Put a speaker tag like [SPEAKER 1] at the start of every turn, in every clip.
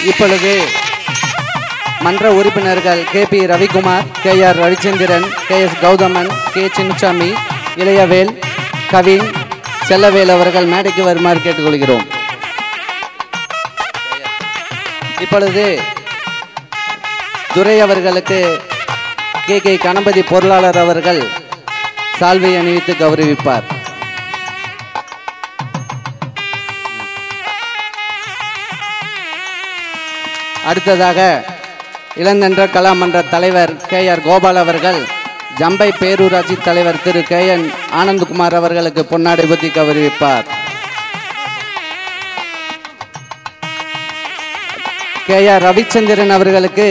[SPEAKER 1] இப்பொழுது மன்ற உறுப்பினர்கள் K P. Ravikumar, K R. Ravichandran, K S. Gowthaman, K. Chinnasamy, Ilayavel, Kavin, Chellavel அவர்கள் மேடைக்கு வருமாறு கேட்டுக்கொள்கிறோம். இப்பொழுது துரை அவர்களுக்கு கே. கணபதி பொருளாளர் அவர்கள் சால்வை அணிவித்து கௌரவிப்பார். அடுத்ததாக இளந்தென்ற கலாமன்ற தலைவர் கே.ஆர். கோபால் அவர்கள் ஜம்பை பேரூராட்சி தலைவர் திரு கே.என். ஆனந்த்குமார் அவர்களுக்கு பொன்னாடை போர்த்தி கௌரவிப்பார். கே.ஆர். ரவிச்சந்திரன் அவர்களுக்கு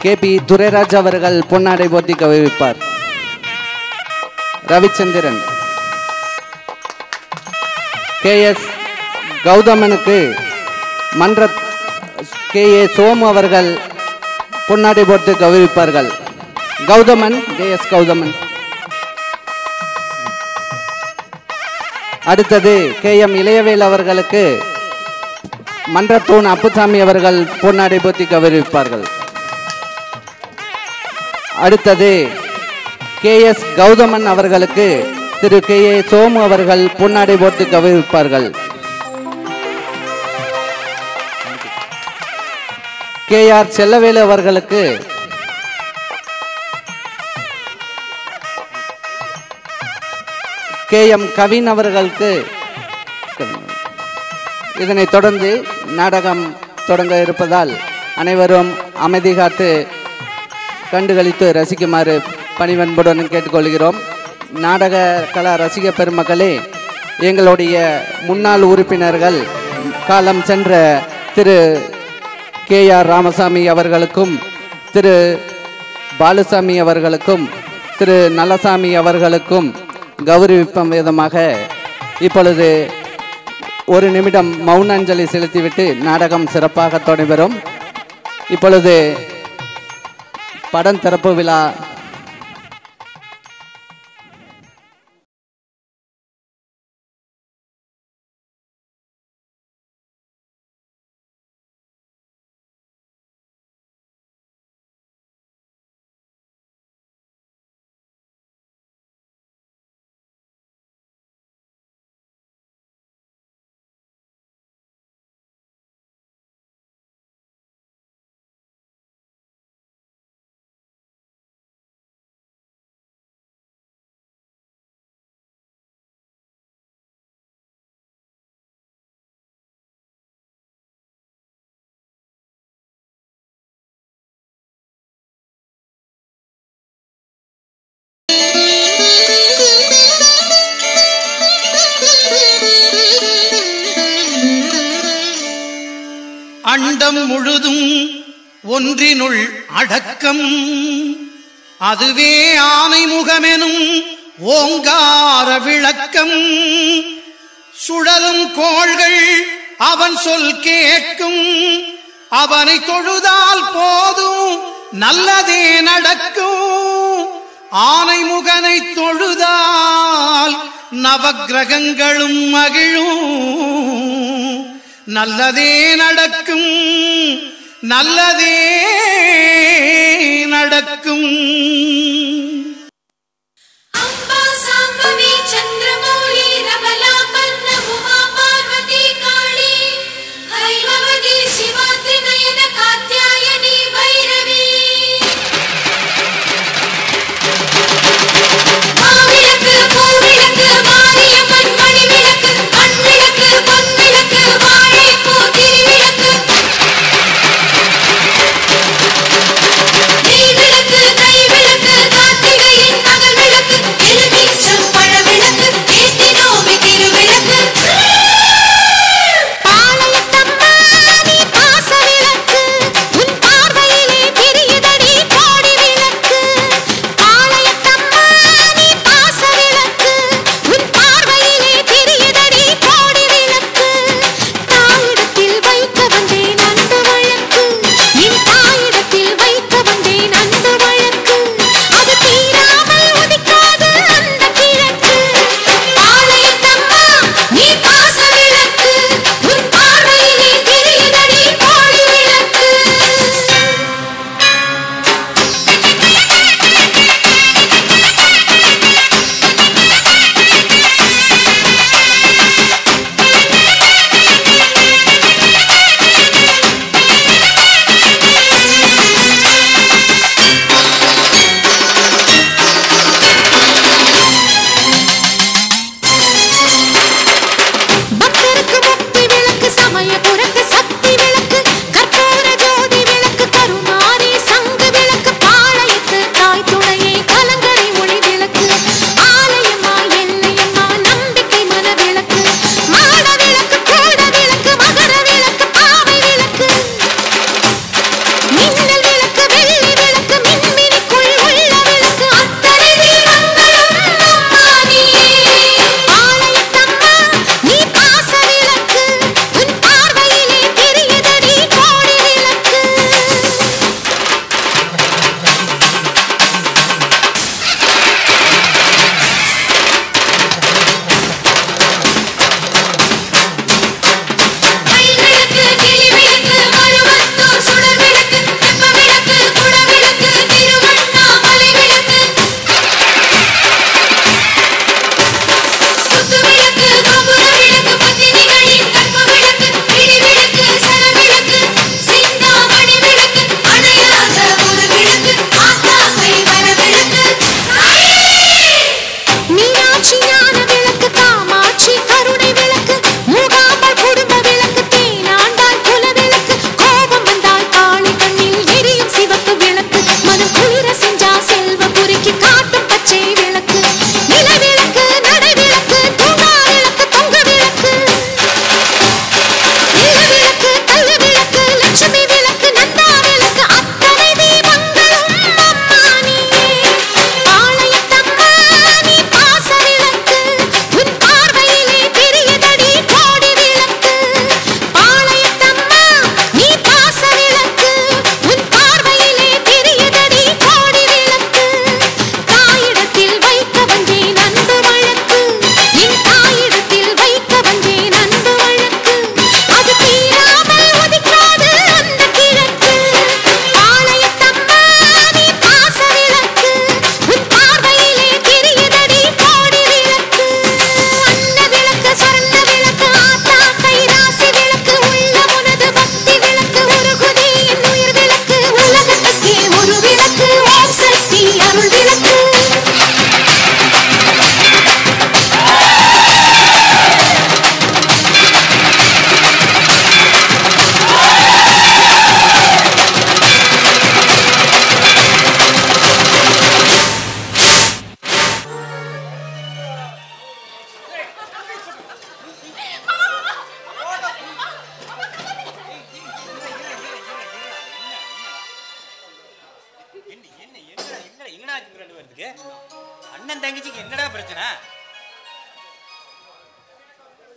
[SPEAKER 1] கே.பி. துரைராஜ் அவர்கள் பொன்னாடை போர்த்தி கௌரவிப்பார். ரவிச்சந்திரன். கே.எஸ். கௌதமனுக்கு மன்ற கே.ஏ. சோமு அவர்கள் பொன்னாடை போர்த்து கௌரவிப்பார்கள். கௌதமன், கே.எஸ். கௌதமன். அடுத்தது கே.எம். இளையவேல் அவர்களுக்கு மன்றத்தூண் அப்புசாமி அவர்கள் பொன்னாடை போர்த்தி கௌரவிப்பார்கள். அடுத்தது கே.எஸ். கௌதமன் அவர்களுக்கு திரு கே.ஏ. சோமு அவர்கள் பொன்னாடை போர்த்து கௌரவிப்பார்கள். கே.ஆர். செல்லவேலு அவர்களுக்கு கே.எம். கவின் அவர்களுக்கு. இதனைத் தொடர்ந்து நாடகம் தொடங்க இருப்பதால் அனைவரும் அமைதி காத்து கண்டுகளித்து ரசிக்குமாறு பணிவன்புடன் கேட்டுக்கொள்கிறோம். நாடக கலா ரசிக பெருமக்களே, எங்களுடைய முன்னாள் உறுப்பினர்கள் காலம் சென்ற திரு கே.ஆர். ராமசாமி அவர்களுக்கும் திரு பாலுசாமி அவர்களுக்கும் திரு நல்லசாமி அவர்களுக்கும் கௌரவிக்கும் விதமாக இப்பொழுது ஒரு நிமிடம் மௌன அஞ்சலி செலுத்திவிட்டு நாடகம் சிறப்பாக தொடரும். இப்பொழுது படம் திறப்பு விழா
[SPEAKER 2] அண்டம் முழுதும் ஒன்றினுள் அடக்கம், அதுவே ஆனை முகமெனும் ஓங்கார விளக்கம். சுழலும் கோள்கள் அவன் சொல் கேட்கும், அவனை தொழுதால் போதும் நல்லதே நடக்கும். ஆனை முகனை தொழுதால் நவக்கிரகங்களும் மகிழும். நல்லதே நடக்கும், நல்லதே நடக்கும்.
[SPEAKER 3] அம்பா சாம்பவி சந்திரமௌலி ரமலா பர்ண உமா பார்வதி காளி ஹைமவதி சிவாத்ரி நயன காத்யாயனி பைரவி. மாவிளக்கு பூவிளக்கு மாரியம்மன் மணிவிளக்கு மண்விளக்கு பொன்விளக்கு வாழைப்பூ திருவிளக்கு. நெய்விளக்கு கைவிளக்கு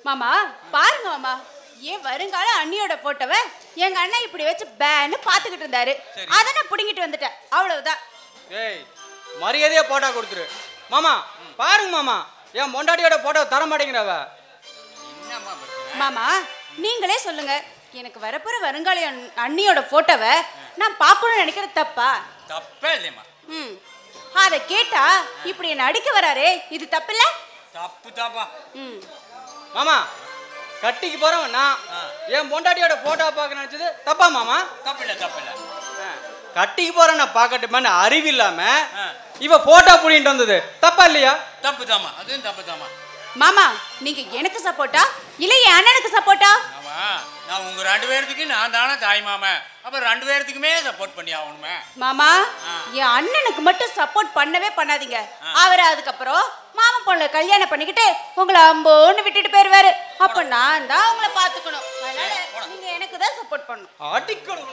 [SPEAKER 4] மாமா பாருங்க மாமா, ஏன் வருங்கால அண்ணியோட போட்டோவை எங்க அண்ணன் இப்படி வச்சு பேன்னு பாத்துக்கிட்டு இருந்தாரு. அதை நான் புடிங்கிட்டு வந்துட்டேன், அவ்வளவுதான்.
[SPEAKER 5] ஏய், மரியாதையா போட்டோ கொடுத்துரு. மாமா பாருங்க மாமா, என் பொண்டாட்டியோட போட்டோ தர மாட்டேங்கிறவ.
[SPEAKER 4] மாமா நீங்களே சொல்லுங்க, எனக்கு வரப்போற வருங்கால அண்ணியோட போட்டோவை நான் பார்க்கணும்னு நினைக்கிறது தப்பா?
[SPEAKER 6] தப்பே இல்லையம்மா.
[SPEAKER 4] அதை கேட்டா இப்படி என்ன அடிக்க வராரே, இது தப்பு இல்ல?
[SPEAKER 6] தப்பு தாப்பா.
[SPEAKER 5] மாமா கட்டிக்கு போறவன் நான் என் பொண்டாட்டியோட போட்டோ பார்க்க நினைச்சது தப்பா மாமா?
[SPEAKER 6] தப்பு இல்ல தப்பு இல்ல.
[SPEAKER 5] கட்டிக்கு போறேன் நான் பார்க்கட்டுமான்னு அறிவு இல்லாம இவ போட்டோ புடிங்கிட்டு வந்தது தப்பா இல்லையா?
[SPEAKER 6] தப்பு தாமா, அதுவும் தப்பு தாமா.
[SPEAKER 4] மாமா நீங்க எனக்கு சப்போர்ட்டா இல்ல என் அண்ணனுக்கு சப்போர்ட்டா?
[SPEAKER 6] ஆமா, நான் உங்க 2 பேருக்கு நான் தானே தாய் மாமா, அப்ப 2 பேருக்குமே சப்போர்ட் பண்ணி ஆகணுமே.
[SPEAKER 4] மாமா என் அண்ணனுக்கு மட்டும் சப்போர்ட் பண்ணவே பண்ணாதீங்க. அவர் அதுக்கப்புறம் மாமா பொண்ணு கல்யாணம் பண்ணிக்கிட்டு உங்களை அம்போன்னு விட்டுட்டு போயிருவாரு. அப்ப நான் தான் உங்களை பாத்துக்கணும். அதனால நீங்க எனக்கு தான் சப்போர்ட் பண்ணணும்.
[SPEAKER 5] அடிக்கணும்.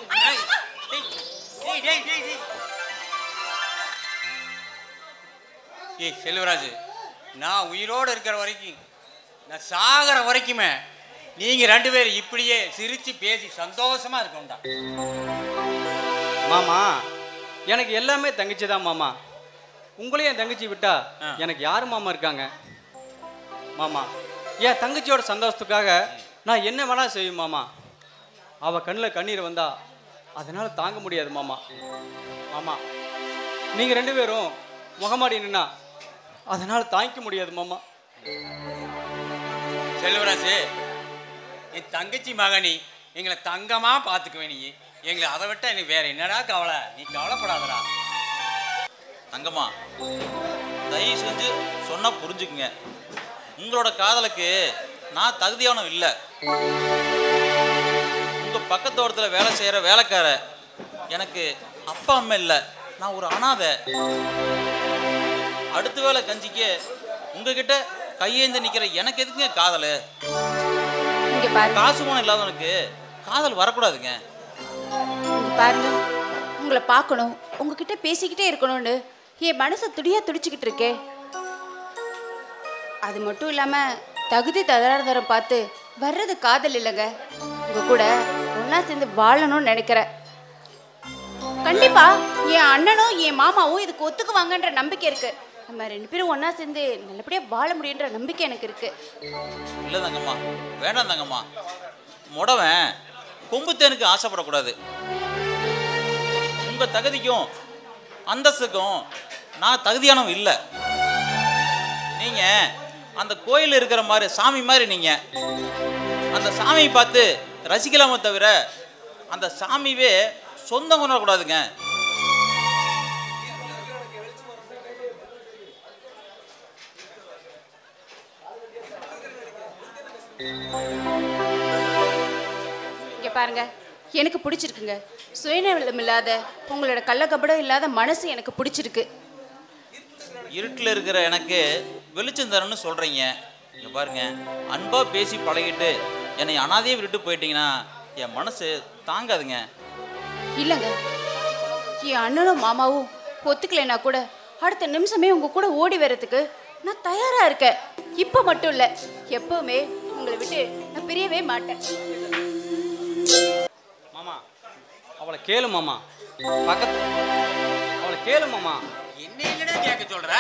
[SPEAKER 6] ஏய் செல்வராஜ், நான் உயிரோடு இருக்கிற வரைக்கும், நான் சாகிற வரைக்குமே நீங்க 2 பேரும் இப்படியே சிரிச்சு பேசி சந்தோஷமா இருக்கணும்டா.
[SPEAKER 5] மாமா எனக்கு எல்லாமே தங்கச்சி தான் மாமா. உங்களையும் என் தங்கச்சி விட்டா எனக்கு யாரு மாமா இருக்காங்க? மாமா என் தங்கச்சியோட சந்தோஷத்துக்காக நான் என்ன வேணா செய்வேன் மாமா. அவ கண்ணில் கண்ணீர் வந்தா அதனால தாங்க முடியாது மாமா. மாமா நீங்க 2 பேரும் முகமாடி நின்னா அதனால தாங்கிக்க முடியாது மாமா.
[SPEAKER 6] செல்வராஜ், என் தங்கச்சி மகனி எங்களை தங்கமா பார்த்துக்குவே. நீ எங்களை அதை விட்ட எனக்கு வேற என்னடா கவலை? நீ கவலைப்படாதடா.
[SPEAKER 7] தங்கம்மா, தயவு செஞ்சு சொன்னா புரிஞ்சுக்குங்க. உங்களோட காதலுக்கு நான் தகுதியானவன் இல்லை. உங்க பக்கத்தோட்டத்தில் வேலை செய்யற வேலைக்கார எனக்கு அப்பா அம்மா இல்லை. நான் ஒரு அனாதை. அடுத்த வேலை கஞ்சிக்கு உங்ககிட்ட கையேந்து நிக்கிற எனக்கு எதுக்குங்க காதல்? காசு பணம் இல்லாதவனுக்கு காதல் வரக்கூடாதுங்க.
[SPEAKER 4] பாருங்க, உங்களை பார்க்கணும், உங்ககிட்ட பேசிக்கிட்டே இருக்கணும்னு என் மனசை துடிச்சுக்கிட்டு இருக்கே. அது மட்டும் இல்லாம தகுதி தராதரம் பார்த்து வர்றது காதல் இல்லைங்க. உங்க கூட ஒன்னா சேர்ந்து வாழணும்னு நினைக்கிறேன். கண்டிப்பா என் அண்ணனும் என் மாமாவும் இதுக்கு ஒத்துக்குவாங்கன்ற நம்பிக்கை இருக்கு. நம்ம 2 பேரும் ஒன்னா சேர்ந்து நல்லபடியா வாழ முடியுன்ற நம்பிக்கை எனக்கு இருக்கு.
[SPEAKER 7] இல்லை தங்கம்மா, வேண்டாம் தங்கம்மா. முடவன் கொம்புத்தேனுக்கு ஆசைப்படக்கூடாது. உங்க தகுதிக்கும் அந்தஸ்துக்கும் நான் தகுதியானவன் இல்லை. நீங்க அந்த கோயில் இருக்கிற மாதிரி சாமி மாதிரி நீங்க அந்த சாமியை பார்த்து ரசிக்கலாமே தவிர அந்த சாமியே சொந்தம் கொண்டாடக்கூடாதுங்க.
[SPEAKER 4] இங்க பாருங்க, எனக்கு பிடிச்சிருக்குங்க. சுயநலம் இல்லாத உங்களோட கள்ளக்கபடம் இல்லாத மனசு எனக்கு பிடிச்சிருக்கு.
[SPEAKER 7] இருட்டில் இருக்கிற எனக்கு வெளிச்சம் தரணும்னு சொல்கிறீங்க. இங்கே பாருங்க, அன்பாக பேசி பழகிட்டு என்னை அனாதையே விட்டு போயிட்டீங்கன்னா என் மனசு தாங்காதுங்க.
[SPEAKER 4] இல்லைங்க, என் அண்ணனும் மாமாவும் ஒத்துக்கலைன்னா கூட அடுத்த நிமிஷமே உங்க கூட ஓடி வர்றதுக்கு நான் தயாரா இருக்கேன். இப்போ மட்டும் இல்லை, எப்பவுமே உங்களை விட்டு நான் பிரியவே மாட்டேன்.
[SPEAKER 5] மாமா அவளை கேளு மாமா. அவளை கேளு மாமா.
[SPEAKER 6] என்ன என்னடா கேட்க சொல்ற?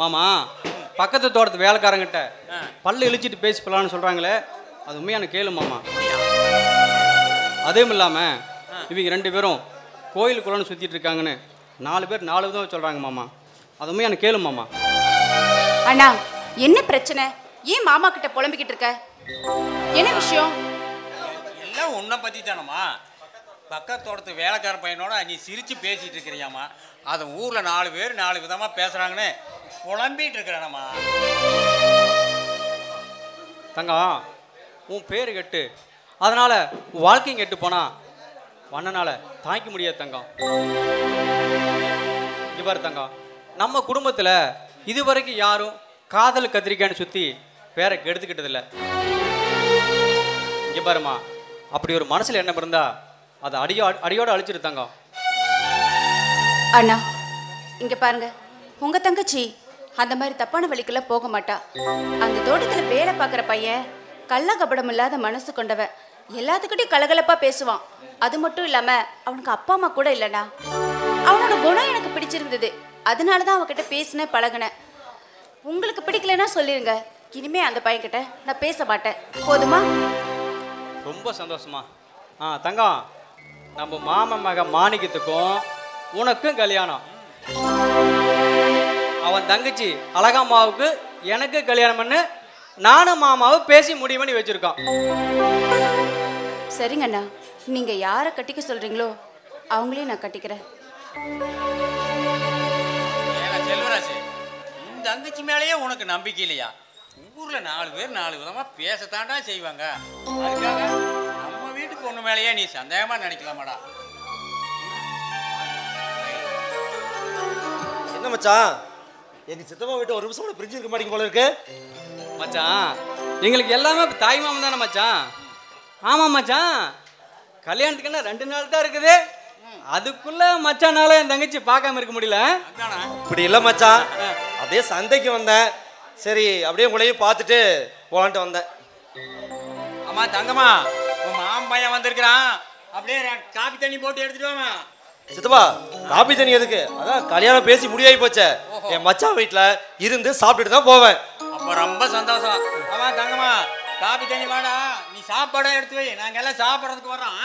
[SPEAKER 5] மாமா பக்கத்து தோட்டத்து வேலைக்காரங்கிட்ட பல்லு இழிச்சிட்டு பேசி போலான்னு சொல்றாங்களே, அது உண்மையான கேளு மாமா. அதுவும் இல்லாம இவங்க 2 பேரும் கோயிலுக்குள்ளன்னு சுத்திட்டு இருக்காங்கன்னு 4 பேர் 4 விதம் சொல்றாங்க மாமா. அது உண்மையான கேளு மாமா.
[SPEAKER 4] அண்ணா என்ன பிரச்சனை? ஏன் மாமா கிட்ட புலம்பிக்கிட்டு இருக்க? என்ன விஷயம்?
[SPEAKER 6] எல்லாம் உன்னை பத்தி தானம்மா. பக்கத்தோடத்து வேலைக்கார பையனோட நீ சிரிச்சு பேசிட்டு இருக்கிறியாமா. அதை ஊர்ல 4 பேர் 4 விதமா பேசுறாங்கன்னு புலம்பிட்டு இருக்கிறானம்மா.
[SPEAKER 5] தங்கம் உன் பேரு கெட்டு அதனால உன் வாழ்க்கையும் கெட்டு போனா வண்ணனால தாங்கிக்க முடியாது தங்கம். இங்க பாரு தங்கம், நம்ம குடும்பத்துல இதுவரைக்கும் யாரும் காதல் கத்திரிக்கான்னு சுத்தி பேரை கெடுத்துக்கிட்டதில்லை. இங்க பாருமா, அப்படி ஒரு மனசுல எண்ணம் இருந்தா அதை அடியோட அழிச்சிரு தங்கம்.
[SPEAKER 4] அண்ணா இங்க பாருங்க, உங்க தங்கச்சி அந்த மாதிரி தப்பான வழிக்கெல்லாம் போக மாட்டா. அந்த தோட்டத்துல வேலை பார்க்குற பையன் கள்ள கபடம் இல்லாத மனசு கொண்டவன். எல்லாத்துக்கிட்டையும் கலகலப்பா பேசுவான். அது மட்டும் இல்லாம அவனுக்கு அப்பா அம்மா கூட இல்லைண்ணா. அவனோட குணம் எனக்கு பிடிச்சிருந்தது. அதனால தான் அவன்கிட்ட பேசினேன், பழகினேன். உங்களுக்கு பிடிக்கலன்னா சொல்லிருங்க. இனிமே அந்த பையன்கிட்ட நான் பேச மாட்டேன். போதுமா?
[SPEAKER 5] ரொம்ப சந்தோஷமா. தங்கம், நம்ம மாமன் மக மாணிக்கத்துக்கும் உனக்கும் கல்யாணம். அவன் தங்கச்சி அழகாமாவுக்கு எனக்கு கல்யாணம் பண்ணு நானும் மாமாவும் பேசி முடிவு பண்ணி வச்சிருக்கோம்.
[SPEAKER 4] சரிங்கண்ணா, நீங்க யாரை கட்டிக்க சொல்றீங்களோ அவங்களையும் நான் கட்டிக்கிறேன்.
[SPEAKER 6] செல்வராசு, இந்த தங்கச்சி மேலேயே உனக்கு நம்பிக்கை இல்லையா? ஊர்ல 4 பேர் 4 விதமா பேசத்தாண்டா செய்வாங்க. அதுக்காக நம்ம வீட்டு பொண்ணு மேலேயே நீ சந்தேகமா நினைக்கலாமாடா?
[SPEAKER 8] என்ன மச்சான், எங்க சித்தப்பா வீட்டு ஒரு நிமிஷம் கூட பிரிஞ்சு இருக்க மாட்டேங்க போல இருக்கு.
[SPEAKER 5] மச்சான், எங்களுக்கு எல்லாமே தாய் மாமன் தானே மச்சான். ஆமாம் மச்சான், கல்யாணத்துக்கு என்ன 2 நாள் தான் இருக்குது. அதுக்குள்ள மச்சானால என் தங்கச்சி பார்க்காம இருக்க முடியல.
[SPEAKER 8] இப்படி இல்லை மச்சான், அப்படியே சந்தைக்கு வந்தேன். சரி, அப்படியே உங்களையும் பார்த்துட்டு போலான்ட்டு வந்தேன்.
[SPEAKER 6] அம்மா தங்கம்மா, உன் மாமன் பையன் வந்திருக்கிறான். அப்படியே காபி தண்ணி போட்டு எடுத்துட்டு வாமா.
[SPEAKER 8] சித்தப்பா, காபி தண்ணி எதுக்கு? அதான் கல்யாணம் பேசி முடிவாகி போச்சே. என் மச்சான் வீட்டில் இருந்து சாப்பிட்டுட்டு தான் போவேன்.
[SPEAKER 6] அப்போ ரொம்ப சந்தோஷம். ஆமா தங்கம்மா, காபி தண்ணி வாடா. நீ சாப்பாடா எடுத்து வை, நாங்க எல்லாம் சாப்பிட்றதுக்கு வர்றோம்.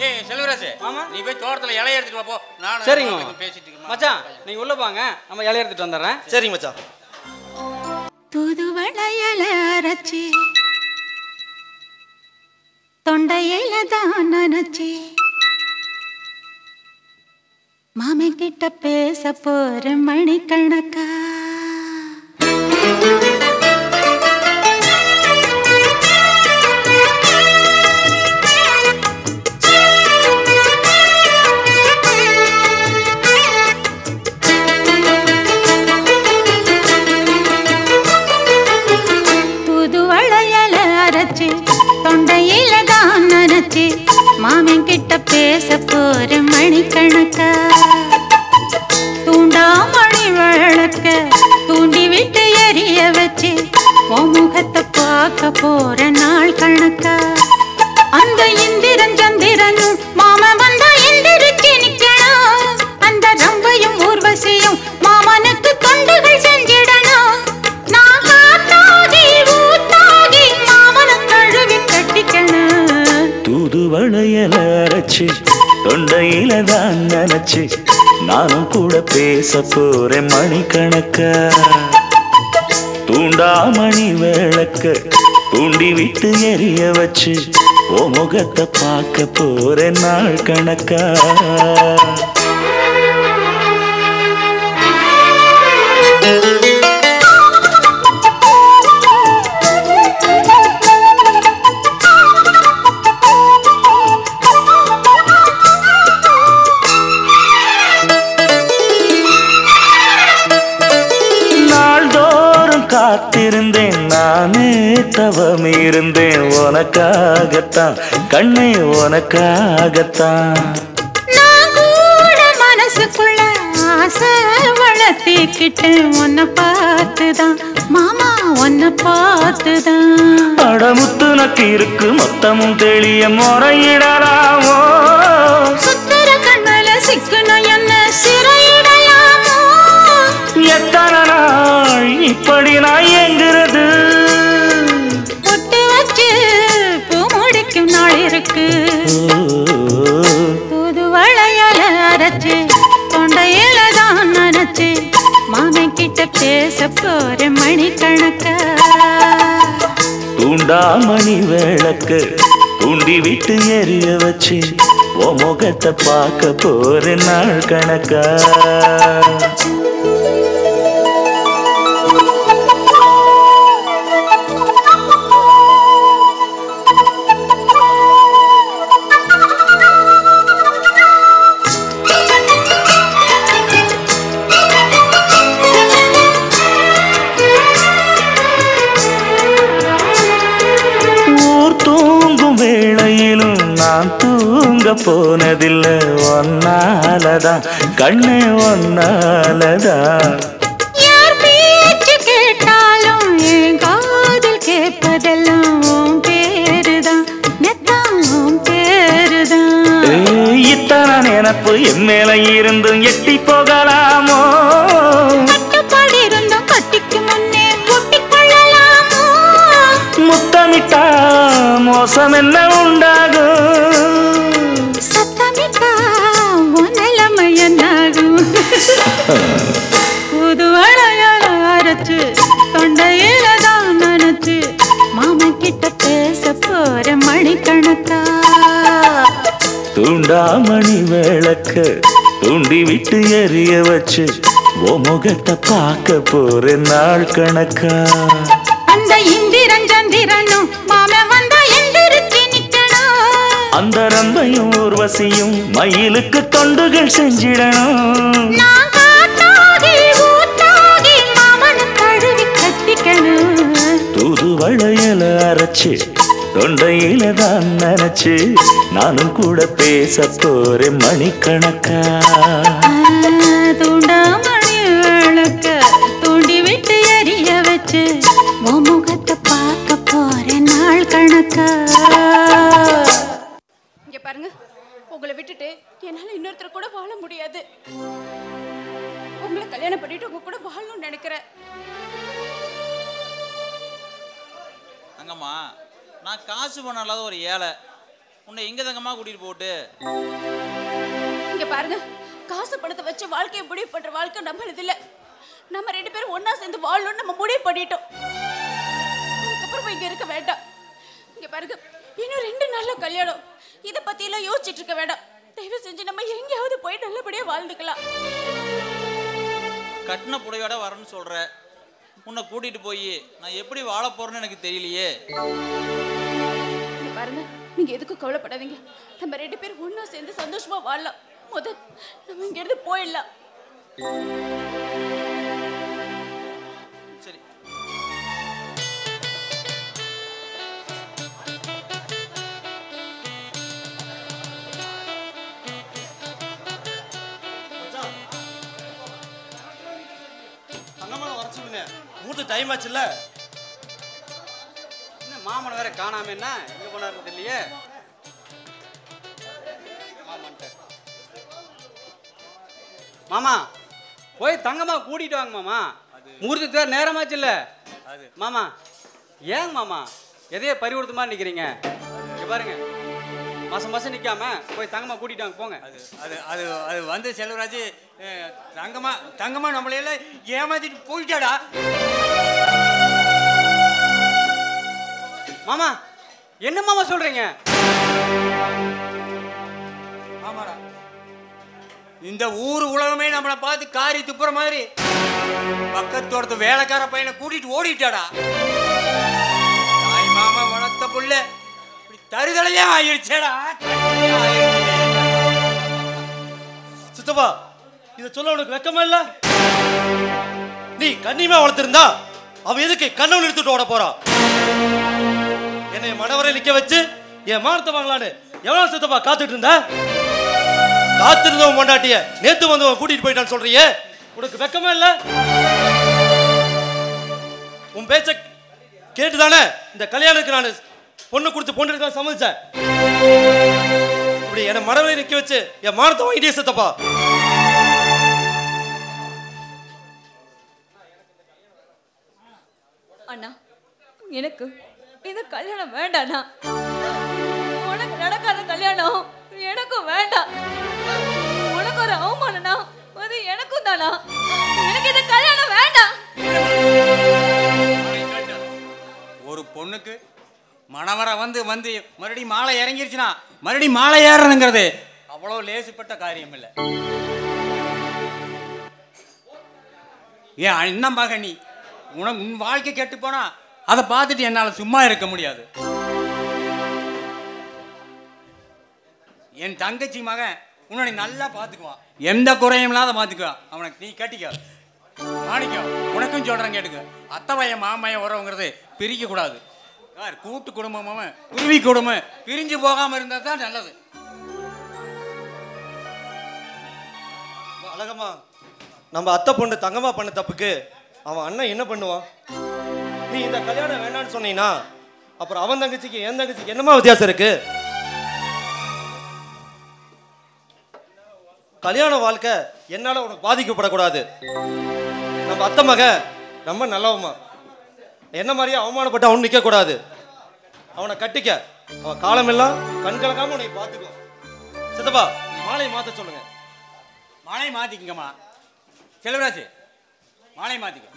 [SPEAKER 6] ஏய் செல்வராசு, நீ போய் தோட்டத்தில் இலைய எடுத்துட்டு வா போ. நான்
[SPEAKER 5] சரிங்க
[SPEAKER 6] பேசிட்டு இருக்கேன்
[SPEAKER 5] மச்சான். நீங்க உள்ள வாங்க, நம்ம இலைய எடுத்துட்டு வந்துடுறேன்.
[SPEAKER 8] சரிங்க மச்சான்.
[SPEAKER 9] தூதுவளையல அரைச்சி தொண்டையில தான் நினைச்சி மாமன் கிட்ட பேச போற மணிக்கணக்கா. தூதுவளையல அரைச்சி தொண்டையில தான் நினைச்சி மாமன் கிட்ட பேச போற மணிக்கணக்கா. தூண்டாமணி விளக்க தூண்டி விட்டு எரிய வச்சு உன் முகத்தை பார்க்க போற நாள் கணக்கா. அந்த இந்திரன் சந்திரனும் மாமன் வந்தா எந்திரிச்சு நிக்கணும். அந்த ரம்பையும் ஊர்வசியும் மாமனுக்கு தொண்டுகள் செஞ்சிடணும். நான் காத்தாகி ஊத்தாகி மாமனை கழுவி கட்டிக்கணும்.
[SPEAKER 10] தூதுவளையல அரைச்சி தொண்டையில தான் நினைச்சு நானும் கூட பேச போறேன் மணிக்கணக்கா. தூண்டாமணி விளக்க தூண்டி விட்டு எரிய வச்சு ஓ முகத்தை பார்க்க போறேன் நாள் கணக்கா. காத்திருந்தேன் நானே தவம் இருந்தேன் உனக்காகத்தான் கண்ணே உனக்காகத்தான்.
[SPEAKER 9] நான் கூட மனசுக்குள்ள ஆசை வளர்த்திக்கிட்டு உன்னை பார்த்துதான் மாமா உன்னை பார்த்துதான்.
[SPEAKER 10] அடமுத்து நக்கு இருக்கு மொத்தமும் தெளிய முறையிடலாமோ.
[SPEAKER 9] சுத்தர கண்ணல சிக்கணும் என்ன சிறையிடலாமோ.
[SPEAKER 10] எத்தனை நாள் இப்படி நான் எங்கிறது.
[SPEAKER 9] பொட்டு வச்சு பூ முடிக்கும் நாள் இருக்கு. தூதுவளையல அரைச்சு தொண்டையில தான் நினைச்சு மாமன் கிட்ட பேச போற மணிக்கணக்கா.
[SPEAKER 10] தூண்டாமணி விளக்க தூண்டி விட்டு எரிய வச்சு ஓ முகத்தை பார்க்க போற நாள் கணக்கா. நான் தூங்க போனதில்லை ஒன்னாலதான் கண்ணே ஒன்னாலதான்.
[SPEAKER 9] யார் பேச்சு கேட்டாலும் என் காதில் கேட்பதெல்லாம் உன்
[SPEAKER 10] என் மேல இருந்தும் எட்டி போகலாமோ
[SPEAKER 9] கட்டுப்பாடு இருந்தும் கட்டிக்கு முன்னே ஒட்டிக் கொள்ளலாமோ
[SPEAKER 10] முத்தமிட்டா மோசம் என்ன உண்டாகும்
[SPEAKER 9] சத்தமிட்டா உன் நிலைமை என்னாகும் புது வளையல அரைச்சு தொண்டையில தான் நினைச்சு மாமன் கிட்ட பேச போற மணிக்கணக்கா
[SPEAKER 10] தூண்டாமணி விளக்க தூண்டி விட்டு எரிய வச்சு ஓ முகத்தை பார்க்க போற நாள் கணக்கா
[SPEAKER 9] அந்த இந்திரன் சந்திரனும் மாமன் வந்தா எந்திரிச்சு நிக்கணும்
[SPEAKER 10] அந்த ரம்பையும் ஊர்வசியும் மயிலுக்கு தொண்டுகள் செஞ்சிடணும்
[SPEAKER 9] நான் காத்தாகி ஊத்தாகி மாமனை தழுவி கட்டிக்கணும்
[SPEAKER 10] தூது வளையல அரைச்சு தொண்டையில தான் நினைச்சு நானும் கூட பேச போறேன் மணிக்கணக்கா
[SPEAKER 9] தூண்டாமணி விளக்க தூண்டி விட்டு எரிய வச்சு உன் முகத்தை பார்க்க போறேன் நாள் கணக்கா
[SPEAKER 4] இங்க பாருங்க, உங்களை விட்டுட்டு என்னால இன்னொருத்தர் கூட வாழ முடியாது. உங்களை கல்யாணம் பண்ணிட்டு உங்க கூட வாழணும்னு நினைக்கிறேன்.
[SPEAKER 7] தங்கம்மா, நான் காசு பணம் இல்லாத ஒரு ஏழை, உன்னை எங்க தங்கம்மா கூட்டிட்டு போட்டு?
[SPEAKER 4] இங்க பாருங்க, காசு பணத்தை வச்சு வாழ்க்கையை முடிவு பண்ற வாழ்க்கை நம்மளது இல்ல. நம்ம ரெண்டு பேரும் ஒன்னா சேர்ந்து வாழணும்னு நம்ம முடிவு பண்ணிட்டோம். அதுக்கப்புறமா இங்க இருக்க வேண்டாம். இங்க பாருங்க, இன்னும் 2 நாள்ல கல்யாணம். இதை பத்தி எல்லாம் யோசிச்சுட்டு இருக்க வேண்டாம். தயவு செஞ்சு நம்ம எங்கேயாவது போய் நல்லபடியா வாழ்ந்துக்கலாம்.
[SPEAKER 7] கட்டின புடையோட வரேன்னு சொல்ற, உன்னை கூட்டிட்டு போய் நான் எப்படி வாழ போறேன்னு எனக்கு தெரியலையே.
[SPEAKER 4] பாருங்க, நீங்க எதுக்கும் கவலைப்படாதீங்க. நம்ம 2 பேரும் ஒன்னா சேர்ந்து சந்தோஷமா வாழலாம். முதல் நம்ம இங்க இருந்து போயிடலாம்.
[SPEAKER 7] சரி.
[SPEAKER 8] மூட்டு டைம் ஆச்சுல்ல,
[SPEAKER 5] என்ன மாமனை வேற காணாம, என்ன எங்க போனாரு இல்லையே. மாமா போய் தங்கம்மா கூட்டிட்டு வாங்க மாமா. முகூர்த்தத்துக்கு வேற நேரமாச்சு இல்ல மாமா. ஏங்க மாமா எதையே பறிவுறுத்த மாதிரி நிக்கிறீங்க? இங்க பாருங்க, மாசம் மாசம் நிக்காம போய் தங்கம்மா கூட்டிட்டு வாங்க போங்க.
[SPEAKER 6] அது அது அது வந்து செல்வராஜ், தங்கம்மா நம்மளையெல்லாம் ஏமாத்திட்டு போயிட்டாடா.
[SPEAKER 5] மாமா என்ன மாமா சொல்றீங்க?
[SPEAKER 6] ஆமாடா, இந்த ஊர் உலகமே நம்மளை பார்த்து காரி துப்புற மாதிரி பக்கத்தோட வேலைக்கார பையனை கூட்டிட்டு ஓடிட்டாடா. தாய் மாமா வளர்த்த புள்ள இப்படி தருதலையா ஆயிடுச்சேடா.
[SPEAKER 8] சித்தப்பா, இத சொல்ல உனக்கு வெக்கமா இல்ல? நீ கண்ணியமா வளர்த்திருந்தா அவன் எதுக்கு கண்ணவன் எடுத்துட்டு ஓட போறான்? என்னை மனவரை நிக்க வச்சு என் மானத்தை வாங்கலான்னு எவ்வளவு சித்தப்பா காத்துட்டு இருந்த? காத்திருந்தவன் பொண்டாட்டிய நேத்து வந்தவன் கூட்டிட்டு போயிட்டான்னு சொல்றியே, உனக்கு வெக்கமா இல்ல? உன் பேச்ச கேட்டுதானே இந்த கல்யாணத்துக்கு நான் பொண்ணு கொடுத்து பொண்ணு எடுக்க சம்மதிச்சேன். இப்படி என்னை மனவரை நிக்க வச்சு என் மானத்தை வாங்கிட்டே சித்தப்பா.
[SPEAKER 4] அண்ணா, எனக்கு இந்த கல்யாணம் வேண்டாண்ணா. உனக்கு நடக்காத கல்யாணம் எனக்கும் வேண்டாம். உனக்கு ஒரு அவமானம்னா அது எனக்கும் தானா. எனக்கு இந்த கல்யாணம் வேண்டாம்.
[SPEAKER 6] ஒரு பொண்ணுக்கு மணவரை வந்து வந்து மறுபடியும் மாலை இறங்கிருச்சுன்னா மறுபடியும் மாலை ஏறணுங்கிறது அவ்வளவு லேசுப்பட்ட காரியம் இல்லை. ஏன் அண்ணன் மகன், நீ உனக்கு உன் வாழ்க்கை கெட்டு போனா அதை பார்த்துட்டு என்னால் சும்மா இருக்க முடியாது. என் தங்கச்சி மகன் உன்னை நல்லா பார்த்துக்குவான், எந்த குறையும் இல்லாத பார்த்துக்குவான். அவனுக்கு நீ கட்டிக்க மாணிக்கம். உனக்கும் சொல்கிறேன் கேட்டுக்க, அத்தவைய மாமைய உறவுங்கிறது பிரிக்க கூடாது. கூட்டு குடும்பமும் குருவி குடும்பம் பிரிஞ்சு போகாமல் இருந்தால் தான் நல்லது.
[SPEAKER 8] அழகம்மா, நம்ம அத்தை பொண்ணு தங்கம்மா பண்ண தப்புக்கு அவன் அண்ணன் என்ன பண்ணுவான்? நீ இந்த கல்யாணம் வேண்டான்னு சொன்னீங்கன்னா அப்புறம் அவன் தங்கச்சிக்கு என் தங்கச்சிக்கு என்னமா வித்தியாசம் இருக்கு? கல்யாண வாழ்க்கை என்னால உனக்கு பாதிக்கப்படக்கூடாது. நம்ம அத்தை மகன் ரொம்ப நல்லவமா, என்ன மாதிரியே அவமானப்பட்டு அவன் நிற்க கூடாது. அவனை கட்டிக்க, அவன் காலமெல்லாம் கண் கலக்காம உன்னை பார்த்துக்கோ. சித்தப்பா மாலை மாற்ற சொல்லுங்க.
[SPEAKER 6] மாலை மாத்திக்கங்கம்மா. செல்வராஜ் மாலை மாத்திக்க.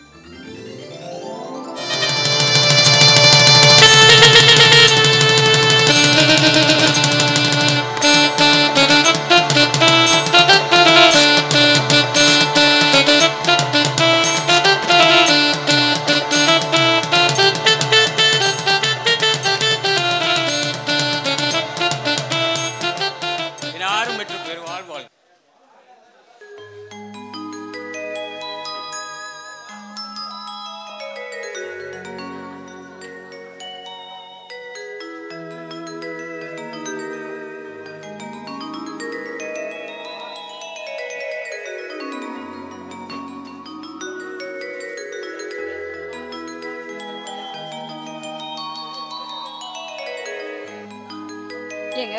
[SPEAKER 11] ஏங்க,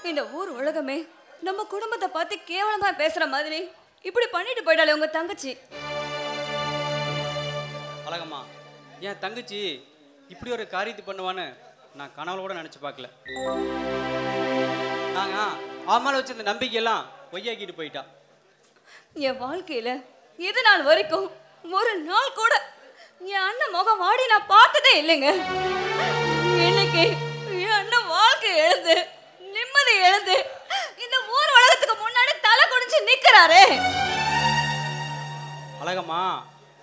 [SPEAKER 11] இந்த ஊர் உலகமே நம்ம குடும்பத்தை பார்த்து கேவலமா பேசுற மாதிரி இப்படி பண்ணிட்டு போயிட்டாலே உங்க தங்கச்சி.
[SPEAKER 5] அழகம்மா, என் தங்கச்சி இப்படி ஒரு காரியத்தை பண்ணுவான்னு நான் கனவுல கூட நினைச்சு பார்க்கல. நாங்க அவமால வச்சிருந்த நம்பிக்கையெல்லாம் பொய்யாக்கிட்டு போயிட்டா.
[SPEAKER 11] என் வாழ்க்கையில இது நாள் வரைக்கும் ஒரு நாள் கூட என் அண்ணன் முகம் வாடி நான் பார்த்ததே இல்லைங்க. இன்னைக்கு என் அண்ணன் வாழ்க்கை எழுந்து நிம்மதி எழுந்து இந்த ஊர் உலகத்துக்கு முன்னாடி தலை குனிஞ்சு நிக்கிறாரே.
[SPEAKER 5] அழகம்மா,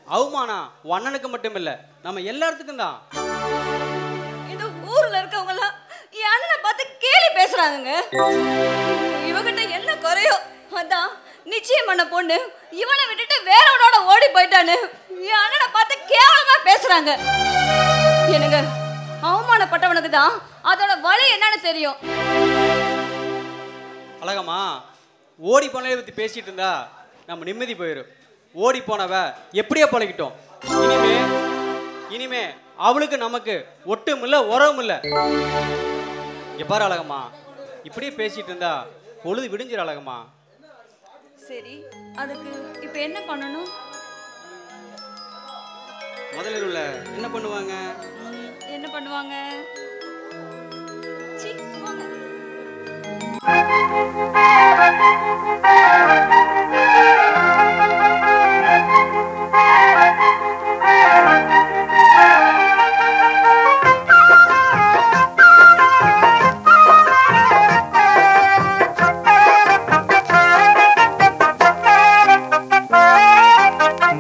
[SPEAKER 5] அவமானம் அண்ணனுக்கு மட்டும் இல்ல, நம்ம எல்லாத்துக்கும் தான்.
[SPEAKER 11] இந்த ஊர்ல இருக்கவங்க எல்லாம் என் அண்ணனை பார்த்து கேலி பேசுறாங்க. இவகிட்ட என்ன குறையோ அதான் நிச்சயம் பண்ண பொண்ணு இவனை விட்டுட்டு வேறவனோட ஓடி போயிட்டான்னு என் அண்ணனை பார்த்து கேவலமா பேசுறாங்க. என்னங்க, அவமானப்பட்டவனுக்கு தான் அதோட வலி என்னன்னு தெரியும்.
[SPEAKER 5] அழகம்மா, ஓடி போனதை பத்தி பேசிட்டு இருந்தா நம்ம நிம்மதி போயிடும். ஓடி போனவ எப்படியே பழகிட்டோம். இனிமே அவளுக்கு நமக்கு ஒட்டும் இல்ல உறவும் இல்ல. எப்பாரு அழகம்மா, இப்படியே பேசிட்டு இருந்தா பொழுது விடிஞ்சிரு அழகம்மா.
[SPEAKER 11] சரி, அதுக்கு இப்ப என்ன பண்ணணும்?
[SPEAKER 5] முதலில் உள்ள என்ன பண்ணுவாங்க?
[SPEAKER 11] என்ன பண்ணுவாங்க? சீ, வாங்க.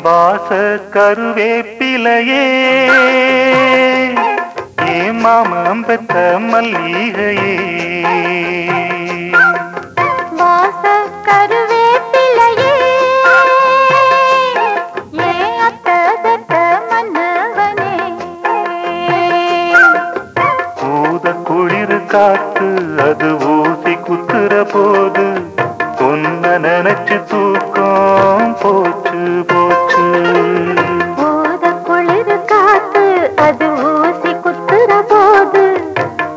[SPEAKER 10] வாச கருவேப்பிலையே ஏ மாமம் பெத்த மல்லிகையே,
[SPEAKER 9] வாச கருவேப்பிலையே ஏ அத்த பெத்த மன்னவனே,
[SPEAKER 10] ஊத குளிர் காத்து அது ஊசி குத்துற போது பொன்ன நினைச்சு தூக்கம் போச்சு போச்சு.
[SPEAKER 9] ஊத குளிர் காத்து அது ஊசி குத்துற போது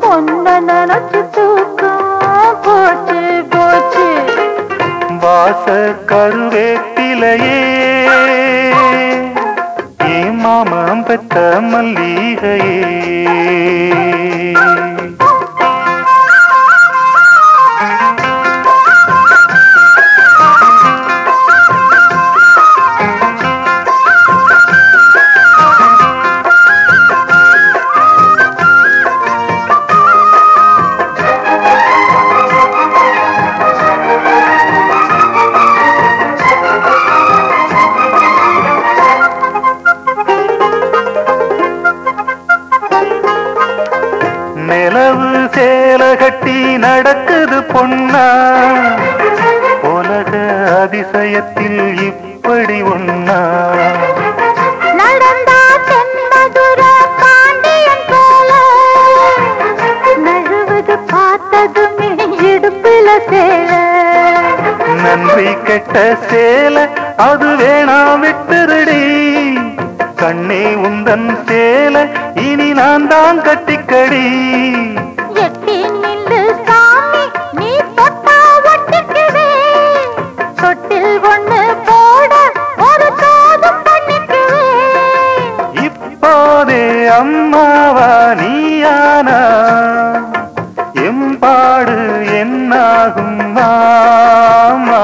[SPEAKER 9] பொன்ன நினைச்சு தூக்கம் போச்சு போச்சு.
[SPEAKER 10] வாச கருவேப்பிலையே ஏ மாமம் பெத்த மல்லிகையே, நிலவு சேல கட்டி நடக்குது பொன்னா, உலக அதிசயத்தில் இப்படி ஒன்னா.
[SPEAKER 9] நடந்தா தென்மதுர பாண்டியன் போல நழுவது பார்த்ததுமே இடுப்புல சேல.
[SPEAKER 10] நன்றி கெட்ட சேல அது வேணா விட்டுருடி, கண்ணே உந்தன் சேல இனி நான் தான் கட்டிக்கடி.
[SPEAKER 9] எட்டி நில்லு சாமி நீ தொட்டா ஒட்டிக்குவே,
[SPEAKER 12] நீயானா எம்பாடு என்னாகும் மாமா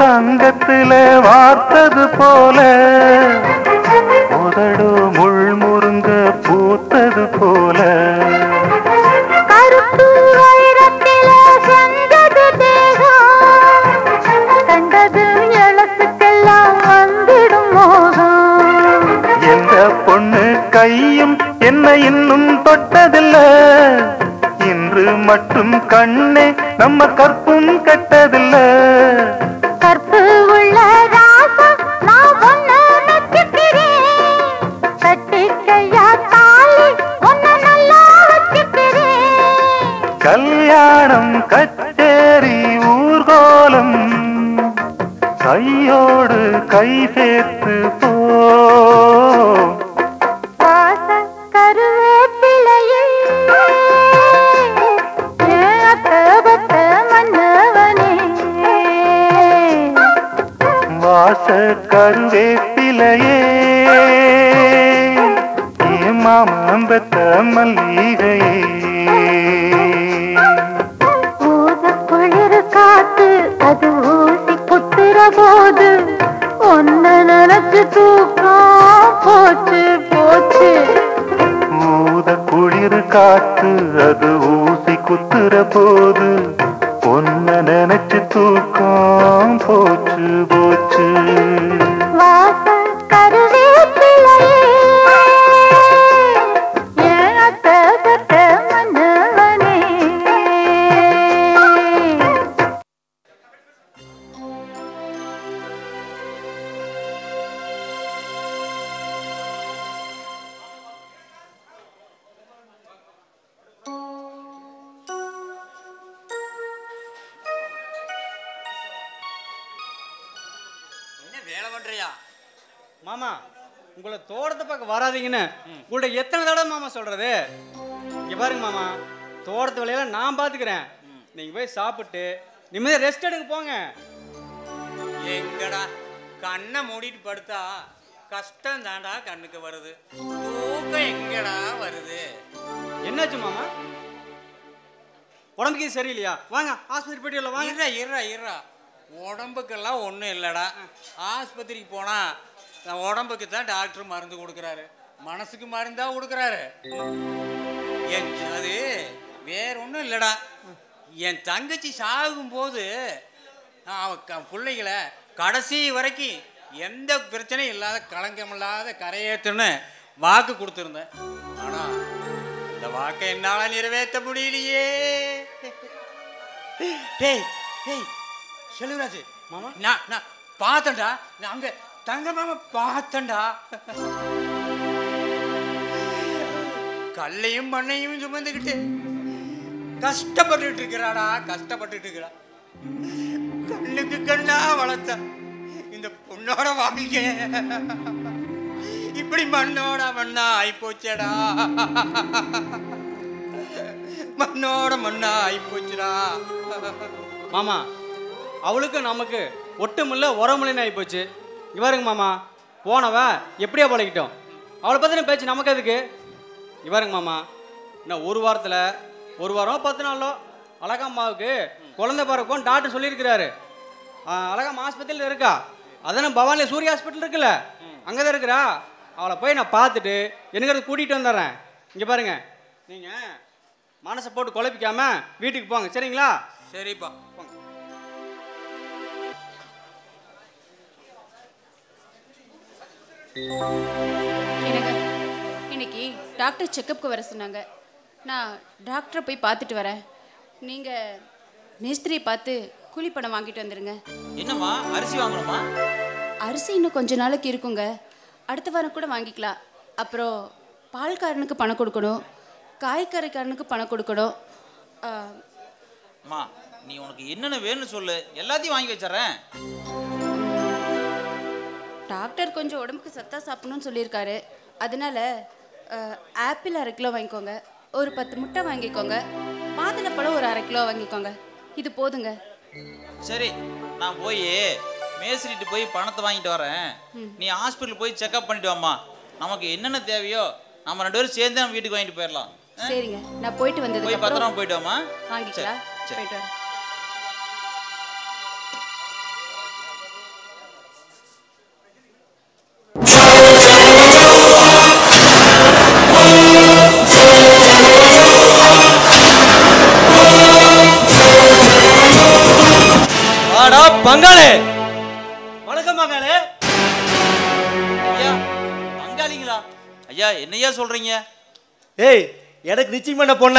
[SPEAKER 12] தங்கத்தில வார்த்தது போல உதடு முள் முருங்க பூத்தது போல
[SPEAKER 9] கருப்பு வைரத்தில செஞ்சது தேகம் கண்டது எழுத்துக்கெல்லாம் வந்திடும் மோகம்
[SPEAKER 12] எந்த பொண்ணு கையும் என்ன இன்னும் தொட்டதில்ல இன்று மட்டும் கண்ணே நம்ம கற்பும் கட்டதில்ல
[SPEAKER 9] கற்பு உள்ள ராசம் நான் ஒன்னு நச்சுக்கிறேன் கட்டிக்கையா தாலி ஒன்னு நல்லா வச்சுக்கிறேன்
[SPEAKER 12] கல்யாணம் கச்சேரி ஊர்கோலம் கையோடு கை சேர்த்து போ
[SPEAKER 9] வாச கருவேப்பிலையே அத்தபத்த மன்னவனே
[SPEAKER 12] வாச கருவேப்பிலையே மாமம்பத்த மல்லிகையே
[SPEAKER 9] ஊத குளிர் காத்து அது ஊசி குத்துற போது ஒன்ன நினைச்சு தூக்கம் போச்சு போச்சு
[SPEAKER 12] ஊத குளிர் காத்து அது ஊசி குத்துற போது ஒன்ன நினைச்சு தூக்கம் போச்சு போச்சு
[SPEAKER 9] வாச கருவேப்பிலையே ஏன் அத்தபத்த மன்னவனே
[SPEAKER 6] என்ன வேலை பண்றியா?
[SPEAKER 5] மாமா உங்களை தோட்டத்தை பார்க்க வராதீங்கன்னு உங்கள்ட்ட எத்தனை தடவை மாமா சொல்றது? இங்க பாருங்க மாமா, தோட்டத்து வேலையெல்லாம் நான் பார்த்துக்கிறேன். நீங்க போய் சாப்பிட்டு நிம்மதியாக ரெஸ்ட் எடுங்க போங்க.
[SPEAKER 6] எங்கடா கண்ணை மூடிட்டு படுத்தா கஷ்டம் தாண்டா கண்ணுக்கு வருது, தூக்கம் எங்கடா வருது?
[SPEAKER 5] என்னாச்சு மாமா? உடம்புக்கு சரியில்லையா? வாங்க ஆஸ்பத்திரி போயிட்டு வாங்க.
[SPEAKER 6] இருறா இருறா இருறா, உடம்புக்கெல்லாம் ஒன்றும் இல்லைடா. ஆஸ்பத்திரிக்கு போனால் நான் உடம்புக்கு தான் டாக்டர் மருந்து கொடுக்குறாரு, மனசுக்கு மருந்தா கொடுக்குறாரு. அது வேற ஒன்றும் இல்லைடா. என் தங்கச்சி சாகும்போது அவன் பிள்ளைகளை கடைசி வரைக்கும் எந்த பிரச்சனையும் இல்லாத களங்கமில்லாத கரையேற்றுன்னு வாக்கு கொடுத்துருந்தேன். ஆனால் இந்த வாக்கை என்னால் நிறைவேற்ற முடியலையே. டேய் டேய் செல்வராஜ் மாமா, நான் பார்த்தேன்டா, நான் அங்கே தங்க மாமா பார்த்தேன்டா. கல்லையும் மண்ணையும் சுமந்துக்கிட்டு கஷ்டப்பட்டுட்டு இருக்கிறாடா, கஷ்டப்பட்டுட்டு இருக்கிறா. கண்ணுக்கு கண்ணா வளர்த்த இந்த பொண்ணோட வாழ்க்கை இப்படி மண்ணோட மண்ணா ஆயிப்போச்சடா, மண்ணோட மண்ணா ஆயிப்போச்சுடா.
[SPEAKER 5] மாமா அவளுக்கு நமக்கு ஒட்டுமில்ல உரமில்லைன்னு ஆகி போச்சு. இங்கே பாருங்க மாமா, போனவ எப்படியா பழகிட்டோம், அவளை பற்றின பேச்சு நமக்கு எதுக்கு? இங்கே பாருங்க மாமா, இன்னும் ஒரு வாரம் 10 நாளோ அழகம்மாவுக்கு குழந்தை பிறக்கும் டாக்டர் சொல்லியிருக்கிறாரு. அழகம்மா ஆஸ்பத்திரியில் இருக்கா, அதானே பவானியில் சூரிய ஹாஸ்பிட்டல் இருக்குல்ல, அங்கே தான் இருக்கிறா. அவளை போய் நான் பார்த்துட்டு எனக்கு கூட்டிகிட்டு வந்துடுறேன். இங்கே பாருங்க, நீங்கள் மனசை போட்டு குழப்பிக்காம வீட்டுக்கு போங்க, சரிங்களா?
[SPEAKER 6] சரிப்பா போங்க.
[SPEAKER 4] எனக்கு இன்னைக்கு டாக்டர் செக்கப்புக்கு வர சொன்னாங்க. நான் டாக்டரை போய் பார்த்துட்டு வரேன். நீங்கள் மேஸ்திரியை பார்த்து கூலி பணம் வாங்கிட்டு வந்துடுங்க.
[SPEAKER 7] என்னம்மா அரிசி வாங்கணுமா?
[SPEAKER 4] அரிசி இன்னும் கொஞ்ச நாளைக்கு இருக்குங்க, அடுத்த வாரம் கூட வாங்கிக்கலாம். அப்புறம் பால்காரனுக்கு பணம் கொடுக்கணும், காய்கறிக்காரனுக்கு பணம் கொடுக்கணும்.
[SPEAKER 7] அம்மா நீ உனக்கு என்னென்ன வேணும்னு சொல்லு, எல்லாத்தையும் வாங்கி வச்சிடறேன்.
[SPEAKER 4] டாக்டர் கொஞ்சம் உடம்புக்கு சத்தா சாப்பிடணும்னு சொல்லியிருக்காரு. அதனால ஆப்பிள் 1/2 கிலோ வாங்கிக்கோங்க, ஒரு 10 முட்டை வாங்கிக்கோங்க, மாதுளப்பழம் ஒரு 1/2 கிலோ வாங்கிக்கோங்க. இது போதுங்க.
[SPEAKER 7] சரி, நான் போய் மேஸ்திரிட்டு போய் பணத்தை வாங்கிட்டு வரேன். நீ ஹாஸ்பிட்டல் போய் செக்அப் பண்ணிட்டு வாம்மா. நமக்கு என்னென்ன தேவையோ நம்ம 2 பேரும் சேர்ந்து நம்ம வீட்டுக்கு வாங்கிட்டு போயிடலாம்.
[SPEAKER 4] சரிங்க, நான் போயிட்டு வந்ததுக்கு
[SPEAKER 7] போய் பத்திரமா போயிட்டு வாம்மா.
[SPEAKER 4] வாங்கிக்கலாம். போயிட்டு வரேன்.
[SPEAKER 8] பங்காளி வணக்கம். பங்காளி
[SPEAKER 7] ஐயா, பங்காளிங்களா? ஐயா என்னையா சொல்றீங்க?
[SPEAKER 8] ஏய், எனக்கு நிச்சயம் பண்ண பொண்ண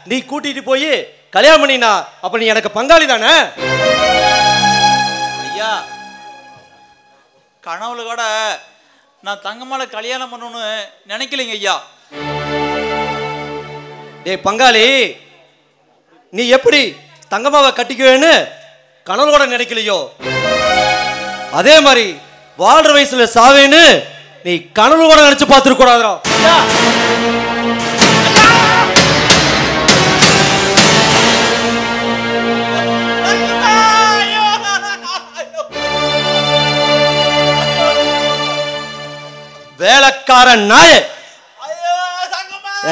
[SPEAKER 8] நீ கூட்டிட்டு போய் கல்யாணம் பண்ணினா அப்ப நீ எனக்கு பங்காளி தானே?
[SPEAKER 7] ஐயா, கனவுல கூட நான் தங்கம்மாளை கல்யாணம் பண்ணணும்னு நினைக்கலைங்க ஐயா.
[SPEAKER 8] டேய் பங்காளி, நீ எப்படி தங்கம்மாவை கட்டிக்குவேன்னு கனவு கூட நினைக்கலையோ, அதே மாதிரி வாழ்ற வயசுல சாவேன்னு நீ கனவு கூட நினைச்சு பார்த்துருக்க கூடாதோ. வேலைக்காரன் நாயே,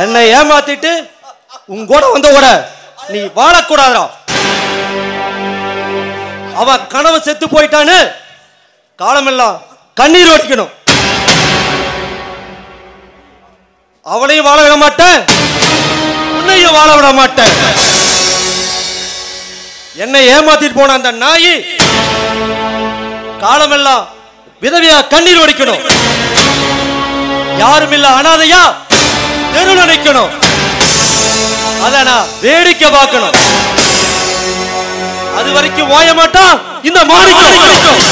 [SPEAKER 8] என்னை ஏமாத்திட்டு உங்கூட வந்த கூட நீ வாழக்கூடாதா? அவ கனவு செத்து போயிட்டான்னு காலமெல்லாம் கண்ணீர் வடிக்கணும். அவளையும் வாழ விட மாட்டேன், உன்னையும் வாழ விட மாட்டேன். என்னை ஏமாத்திட்டு போன அந்த நாயி காலமெல்லாம் விதவியா கண்ணீர் வடிக்கணும். யாரும் இல்ல அனாதையா தெரு நினைக்கணும். அத நான் வேடிக்கை பார்க்கணும். அது வரைக்கும் ஓய மாட்டான் இந்த மாணிக்கம்.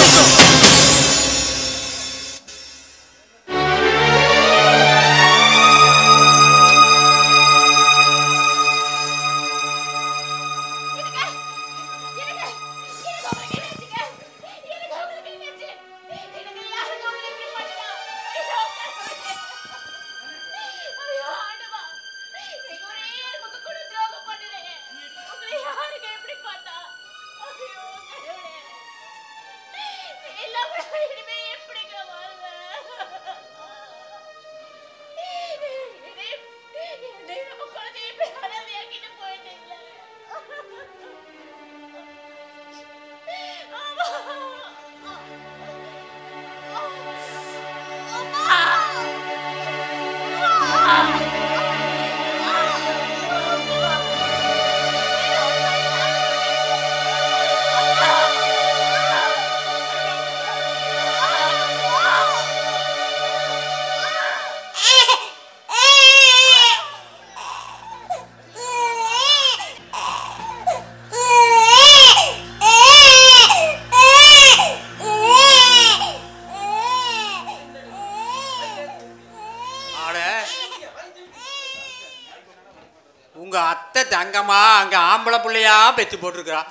[SPEAKER 6] உங்க அத்தை தங்கம்மா அங்க ஆம்பளை பிள்ளையா பெத்து போட்டிருக்கிறா.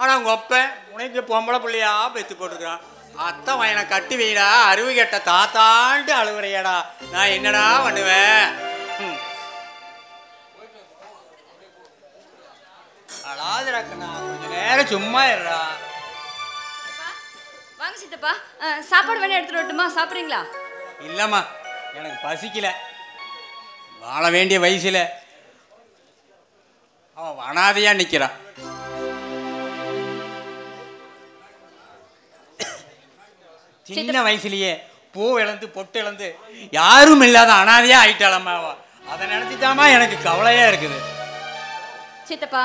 [SPEAKER 6] ஆனா உங்க அப்ப உனக்கு பொம்பளை பிள்ளையா பெத்து போட்டிருக்கிறான். அத்தை வயனை கட்டி வைடா, அருவி கெட்ட தாத்தாண்டு அழுகுறையாடா. நான் என்னடா பண்ணுவேன்? அழாதுடாக்கண்ணா, கொஞ்ச நேரம் சும்மா இருடா.
[SPEAKER 11] வாங்க சித்தப்பா, சாப்பாடு வேணா எடுத்துட்டு வரட்டுமா? சாப்பிட்றீங்களா?
[SPEAKER 6] இல்லம்மா, எனக்கு பசிக்கல. வாழ வேண்டிய வயசுல அவன் அனாதையா நிக்கிறான். சின்ன வயசுலயே பூ இழந்து பொட்டு இழந்து யாரும் இல்லாத அனாதையா ஆயிட்டாளம்மா. அதை நினைச்சுதாமா எனக்கு கவலையா இருக்குது.
[SPEAKER 11] சித்தப்பா,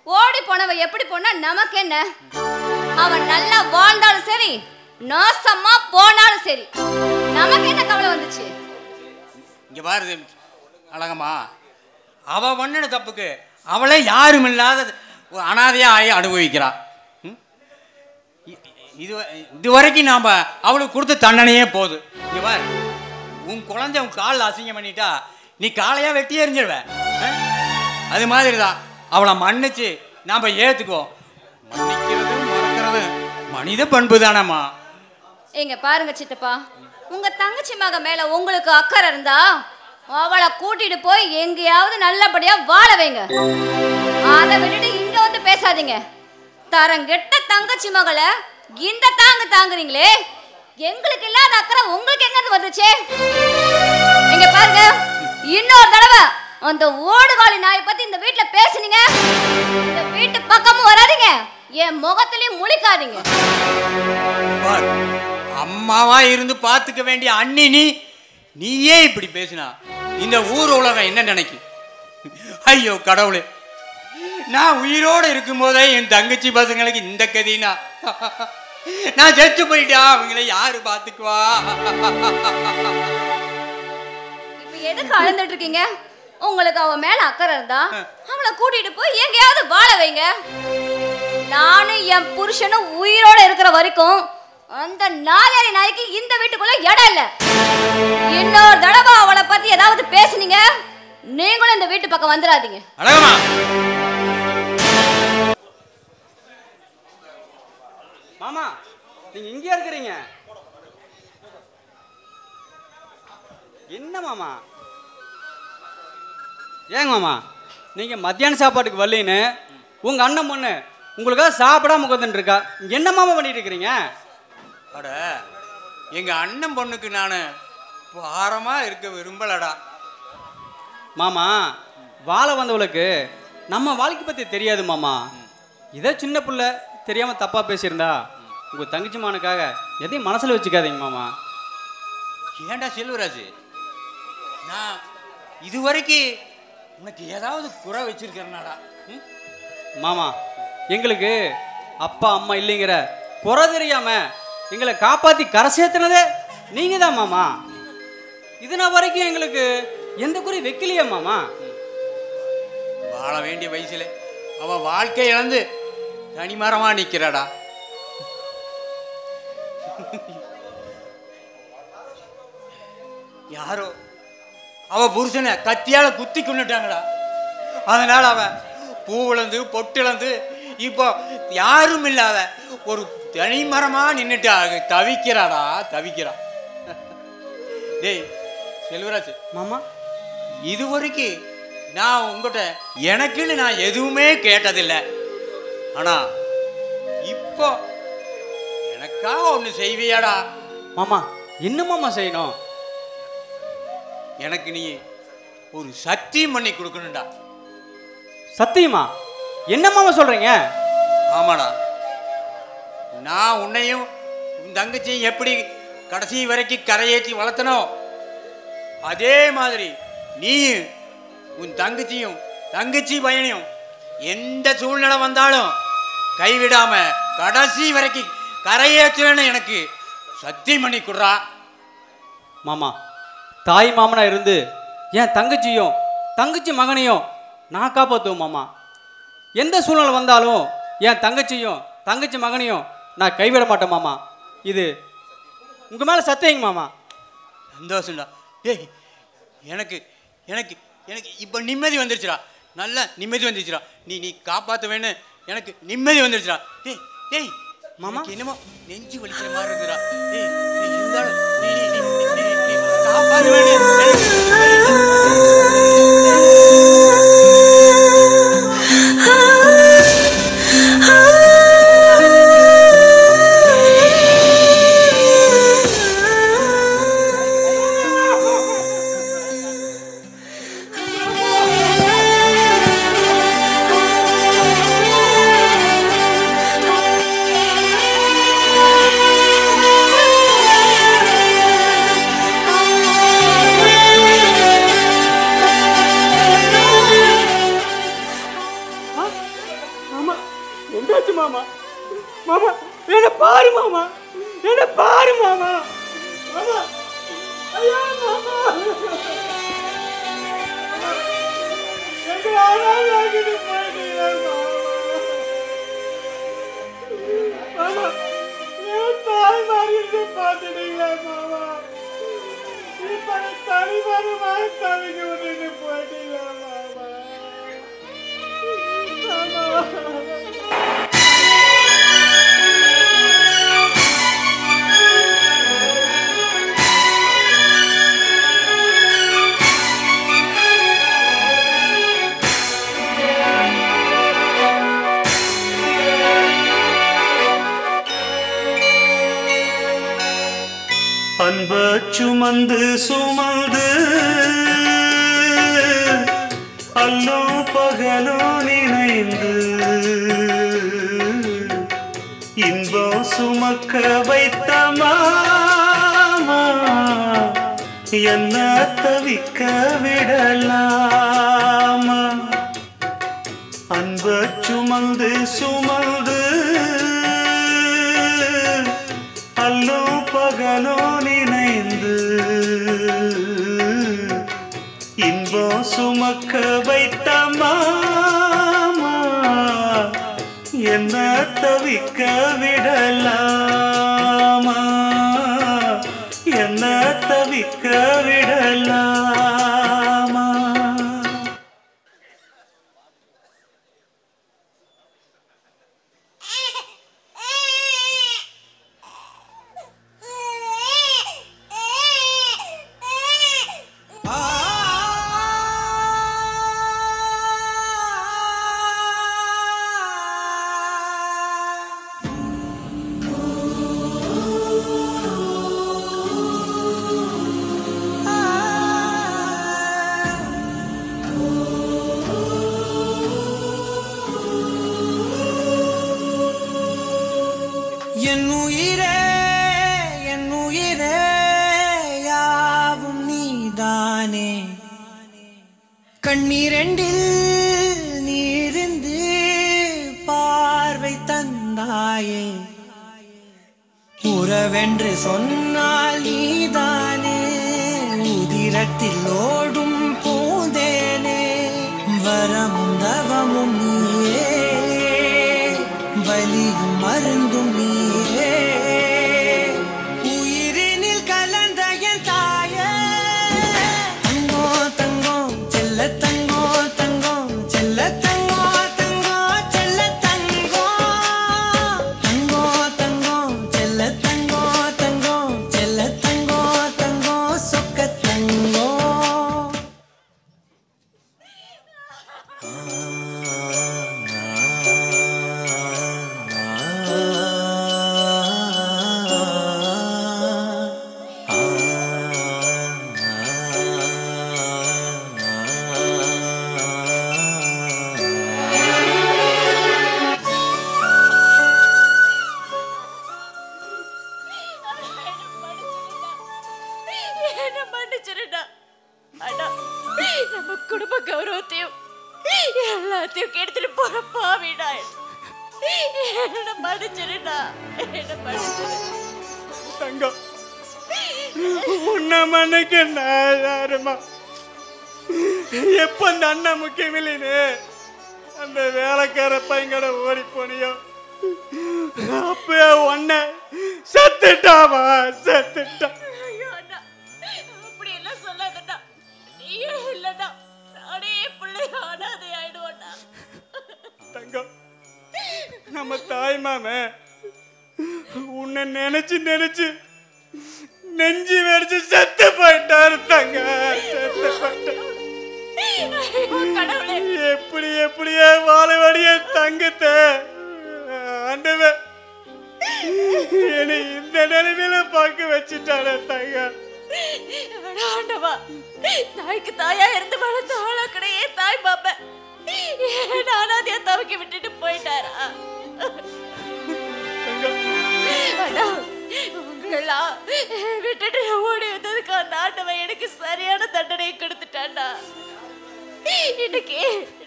[SPEAKER 11] ஓடி போனவ எப்படி போனா நமக்கு என்ன? அவன் நல்லா வாழ்ந்தாலும் சரி, நாசமா போனாலும் சரி, நமக்கு என்ன கவலை வந்துச்சு?
[SPEAKER 6] இங்க பாரு அழகம்மா, அவ பண்ணன தப்புக்கு அவளே யாரும் இல்லாத அனாதையா ஆகி அனுபவிக்கிறா. இது வரைக்கும் நாம் அவளுக்கு கொடுத்த தண்டனையே போதும். இங்க பார், உன் குழந்தை உன் காலில் அசிங்கம் பண்ணிட்டா நீ காலையா வெட்டி எறிஞ்சிடுவ. அது மாதிரி தான் அவளை மன்னிச்சு நாம் ஏற்றுக்குவோம். மன்னிக்கிறது மறக்கிறது மனித பண்பு தானம்மா.
[SPEAKER 11] எங்க பாருங்க சித்தப்பா, உங்க தங்கச்சி மக மேல உங்களுக்கு அக்கறை இருந்தா அவளை கூட்டிட்டு போய் எங்கேயாவது நல்லபடியா வாழ வைங்க. அதை விட்டுட்டு இங்க வந்து பேசாதீங்க. தரங்கெட்ட தங்கச்சி மகளை இந்த தாங்குறீங்களே, எங்களுக்கு இல்லாத அக்கறை உங்களுக்கு எங்க வந்துச்சு? இங்க பாருங்க, இன்னொரு தடவை அந்த ஓடுகாலி நாயை பத்தி இந்த வீட்டுல பேசுனீங்க, இந்த வீட்டு பக்கமும் வராதீங்க, என் முகத்திலையும் முழிக்காதீங்க.
[SPEAKER 6] அம்மாவா இருந்து பார்த்துக்க வேண்டிய அண்ணி நீயே இப்படி பேசினா இந்த ஊர் உலகம் என்ன நினைக்கும்? ஐயோ கடவுளே, நான் உயிரோடு இருக்கும் போதே என் தங்கச்சி பசங்களுக்கு இந்த கதினா, நான் செத்து போயிட்டா அவங்கள யாரு பாத்துக்குவா?
[SPEAKER 11] இப்ப எதுக்கு அழுந்துட்டு இருக்கீங்க? உங்களுக்கு அவ மேல அக்கறை இருந்தா அவளை கூட்டிட்டு போய் எங்கேயாவது வாழ வைங்க. நானும் என் புருஷனும் உயிரோட இருக்கிற வரைக்கும் அந்த நாலரை நாய்க்கு இந்த வீட்டுக்குள்ள இடம் இல்ல. இன்னொரு தடவை அவளை பத்தி ஏதாவது பேசுனீங்க, நீங்களும் இந்த வீட்டு பக்கம் வந்துடாதீங்க.
[SPEAKER 5] மாமா, நீங்க இங்கே இருக்கிறீங்க? என்ன மாமா? ஏங்க மாமா, நீங்க மத்தியான சாப்பாட்டுக்கு வரலின்னு உங்க அண்ணன் பொண்ணு உங்களுக்காக சாப்பிடாம உட்காந்துட்டு இருக்கா. என்ன மாமா பண்ணிட்டு இருக்கிறீங்க?
[SPEAKER 6] அட, எங்க அண்ணன் பொண்ணுக்கு நான் பாரமா இருக்க விரும்பலடா.
[SPEAKER 5] மாமா, வாழ வந்தவளுக்கு நம்ம வாழ்க்கை பத்தி தெரியாது மாமா. இதே சின்ன பிள்ளை தெரியாம தப்பா பேசியிருந்தா உங்க தங்கச்சி மானுக்காக எதையும் மனசுல வச்சுக்காதீங்க மாமா.
[SPEAKER 6] ஏண்டா செல்வராஜ், நான் இதுவரைக்கும் உனக்கு ஏதாவது குறை வச்சிருக்கிறனாடா?
[SPEAKER 5] மாமா, எங்களுக்கு அப்பா அம்மா இல்லைங்கிற குறை தெரியாம எங்களை காப்பாத்தி கரை சேர்த்துனதே நீங்க தான் மாமா. இதுனா வரைக்கும் எங்களுக்கு எந்த குறை வைக்கலையா மாமா?
[SPEAKER 6] வாழ வேண்டிய வயசுல அவ வாழ்க்கை இழந்து தனிமரமா நிக்கிறாடா. யாரோ அவ புருஷனை கத்தியால குத்தி கொண்டுட்டாங்கடா. அதனால அவ பூவிழந்து பொட்டிழந்து இப்போ யாரும் இல்லாத ஒரு தனிமரமா நின்றுட்டு தவிக்கிறாடா, தவிக்கிறா. டேய் செல்வராஜ்
[SPEAKER 5] மாமா,
[SPEAKER 6] இதுவரைக்கும் நான் உங்கள்கிட்ட எனக்குன்னு நான் எதுவுமே கேட்டதில்லை. ஆனா இப்போ எனக்காக ஒன்று செய்வியாடா?
[SPEAKER 5] மாமா, என்ன மாமா செய்யணும்?
[SPEAKER 6] எனக்கு நீ ஒரு சத்தியம் பண்ணி கொடுக்கணும்டா.
[SPEAKER 5] சத்தியமா? என்ன மாமா சொல்றீங்க?
[SPEAKER 6] ஆமாடா, நான் உன்னையும் உன் தங்கச்சியும் எப்படி கடைசி வரைக்கும் கரையேற்றி வளர்த்தனோ அதே மாதிரி நீ உன் தங்கச்சியும் தங்கச்சி பையனையும் எந்த சூழ்நிலை வந்தாலும் கைவிடாம கடைசி வரைக்கும் கரையேற்றுவேன்னு எனக்கு சத்தியம் பண்ணி கொடுறா.
[SPEAKER 5] மாமா, தாய் மாமனா இருந்து என் தங்கச்சியும் தங்கச்சி மகனையும் நான் காப்பாற்றுவோம் மாமா. எந்த சூழ்நிலை வந்தாலும் என் தங்கச்சியும் தங்கச்சி மகனையும் நான் கைவிட மாட்டேன் மாமா. இது உங்க மேல சத்தியங்க மாமா.
[SPEAKER 6] சந்தோஷம்டா. ஏய், எனக்கு எனக்கு எனக்கு இப்போ நிம்மதி வந்துருச்சுடா. நல்ல நிம்மதி வந்துருச்சுடா. நீ காப்பாற்றுவேன்னு எனக்கு நிம்மதி வந்துருச்சுடா. டேய் டேய் மாமா, என்னமோ நெஞ்சு வலிக்கிற மாதிரி இருக்குடா. டேய் இருந்தாலும் நீ காப்பாற்றுவேன்னு
[SPEAKER 3] ஆ
[SPEAKER 13] நினைச்சு பார்த்துட்டீங்களா மாமா? இப்ப தனிமரமா தவிக்க விட்டுட்டு போயிட்டீங்களா மாமா?
[SPEAKER 10] அன்ப சுமந்து சுமந்து அல்லோ பகலோ நினைந்து இன்பம் சுமக்க வைத்த மாமா என்ன தவிக்க விடலாமா? அன்ப சுமந்து சுமந்து அல்லோ பகலோ நினைந்து இன்பம் சுமக்க வைத்த மாமா என்ன தவிக்க விடலாமா? என்ன தவிக்க விடலாமா?
[SPEAKER 2] என் உயிரே யாவும் நீதானே, கண்ணீரெண்டில் நீரிந்து பார்வை தந்தாயே, உறவென்று சொன்னால் நீதானே, உதிரத்தில் ஓடும் பூந்தேனே, வரமும் தவமும் நீயே, வலியும் மருந்தும் நீயே, உயிரினில் கலந்த என் தாயே, தங்கோ தங்கோ செல்ல தங்கோ தங்கோ செல்ல தங்கோ தங்கோ செல்ல தங்கோ, தங்கோ தங்கோ செல்ல தங்கோ தங்கோ செல்ல தங்கோ தங்கோ சொக்க தங்கோ.
[SPEAKER 11] என்ன மன்னிச்சிருடா. அண்ணா, நம்ம குடும்ப கௌரவத்தையும் எல்லாத்தையும் கெடுத்துட்டு போற பாவிடா. என்ன மன்னிச்சிருடா. என்ன மன்னிச்சிரு
[SPEAKER 13] தங்கம். உன்னை மன்னிக்க நான் யாருமா? எப்ப அந்த அண்ணன் முக்கியமில்லைன்னு அந்த வேலைக்கார பையங்கட ஓடி போனியோ, அப்ப ஒன்ன செத்துட்டாமா, செத்துட்டா.
[SPEAKER 11] ஐயோ அண்ணா, அப்படி எல்லாம் சொல்லாதண்ணா. நீயே இல்லண்ணா, நானே பிள்ளை அனாதை ஆயிடுவாண்ணா.
[SPEAKER 13] தங்கம், நம்ம தாய் மாம உன்னை நினைச்சு நினைச்சு நெஞ்சு வெடிச்சு செத்து போயிட்டாரு தங்க, செத்து போயிட்டாரு. எப்படி எப்படியே வாழவடிய தங்கத்த ஆண்டவன் என்னை இந்த நிலைமையில பார்க்க வச்சுட்டான தங்க.
[SPEAKER 11] ஆண்டவா, தாய்க்கு தாயா இருந்து வளர்த்த ஆளாக்கடையே தாய் பாப்ப நானாதையா தவிக்க விட்டுட்டு போயிட்டாரா? அண்ணா, உங்களெல்லாம் விட்டுட்டு ஓடி வந்ததுக்கு அந்த ஆண்டவன் எனக்கு சரியான தண்டனையை கொடுத்துட்டான்டா. இன்னைக்கு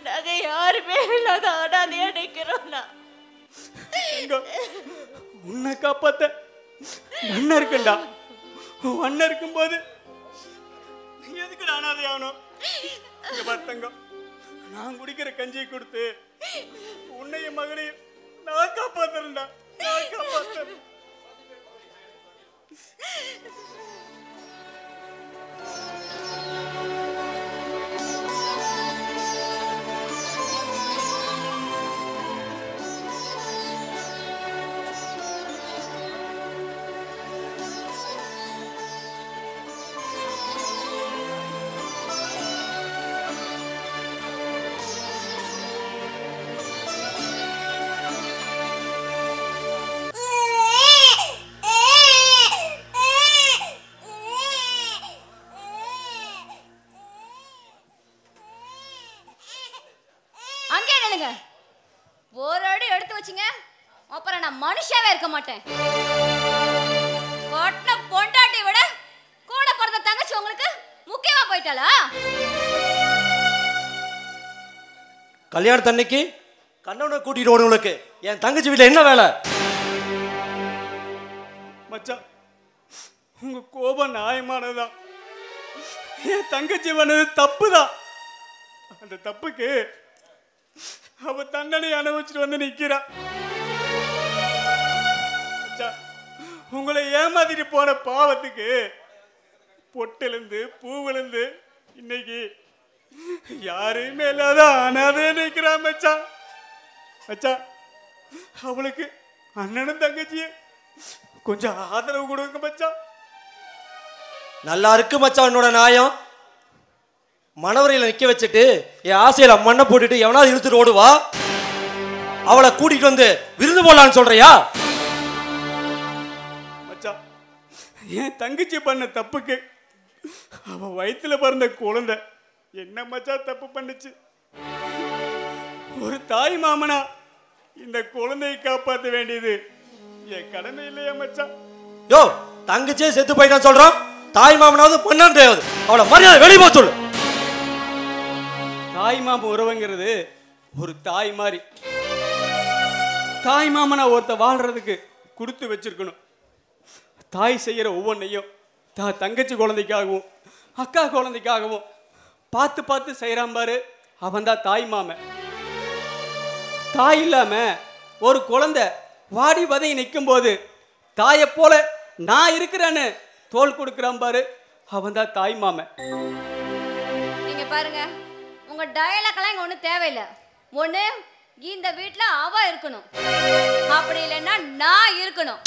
[SPEAKER 11] நாங்க யாருமே இல்லாத அனாதையா நிக்கிறோம்னா.
[SPEAKER 13] உன்னை காப்பாத்த அண்ணன் இருக்குண்டா. அண்ணன் இருக்கும்போது நீ எதுக்கு அனாதை ஆகணும்? தங்கம், நான் குடிக்கிற கஞ்சியை கொடுத்து உன்னையும் மகனையும் நான் காப்பாத்துறேன்டா, நான் காப்பாத்துறேன்.
[SPEAKER 11] ஒரு அடி எடுத்து வச்சிங்க அப்புறம் நான் மனுஷாவே இருக்க மாட்டேன். கொட்டின பொண்டாட்டி விட கூட பிறந்த தங்கச்சி உங்களுக்கு முக்கியமா போயிட்டாளா?
[SPEAKER 8] கல்யாணத்தன்னைக்கு கண்ணவனை கூட்டிட்டு ஓடுங்களுக்கு என் தங்கச்சி வீட்டில் என்ன வேலை?
[SPEAKER 13] மச்சான், உங்க கோபம் நியாயமானதுதான். என் தங்கச்சி பண்ணது தப்புதான். அந்த தப்புக்கு அவ தண்டனை அனுபவிச்சுட்டு வந்து நிக்கிறா. உங்களை ஏமாத்திட்டு போன பாவத்துக்கு பொட்டிலிருந்து பூவிலிருந்து இன்னைக்கு யாருமே இல்லாத அனாதை நிற்கிறான் மச்சான். மச்சான், அவளுக்கு அண்ணனும் தங்கச்சியே கொஞ்சம் ஆதரவு கொடுங்க மச்சான்.
[SPEAKER 8] நல்லா இருக்கு மச்சான் உன்னோட நியாயம். மணவரையில் நிற்க வச்சுட்டு என் ஆசையில மண்ணை போட்டுட்டு எவனாவது இழுத்துட்டு ஓடுவா? அவளை கூட்டிட்டு வந்து விருந்து போடலான்னு சொல்றியா?
[SPEAKER 13] மச்சான், என் தங்கச்சி பண்ண தப்புக்கு அவ வயிற்றுல பிறந்த குழந்தை என்ன மச்சான் தப்பு பண்ணுச்சு? ஒரு தாய் மாமனா இந்த குழந்தையை காப்பாற்ற வேண்டியது என் கடமை இல்லையா மச்சான்?
[SPEAKER 8] யோ, தங்கச்சியே செத்து போயிட்டான்னு சொல்றான். தாய் மாமனாவது மன்னன் தேவது. அவளை மரியாதை வெளியே போக சொல்லு.
[SPEAKER 13] தாய் மாமன் உறவுங்கிறது ஒரு தாய் மாதிரி. தாய் மாமனா ஒருத்த வாழ்றதுக்கு கொடுத்து வச்சிருக்கணும். தாய் செய்யற ஒவ்வொன்றையும் தங்கச்சி குழந்தைக்காகவும் அக்கா குழந்தைக்காகவும் பார்த்து பார்த்து செய்யறான் பாரு, அவன் தான் தாய் மாமன். தாய் இல்லாம ஒரு குழந்தை வாடி வதை நிற்கும் போது தாயை போல நான் இருக்கிறேன்னு தோல் கொடுக்கிறான் பாரு, அவன் தான் தாய் மாமன்.
[SPEAKER 11] நீங்க பாருங்க, உங்க டயலாக்லாம் இங்க ஒன்றும் தேவையில்லை. ஒன்று இந்த வீட்டில் அவ இருக்கணும், அப்படி இல்லைன்னா நான் இருக்கணும்.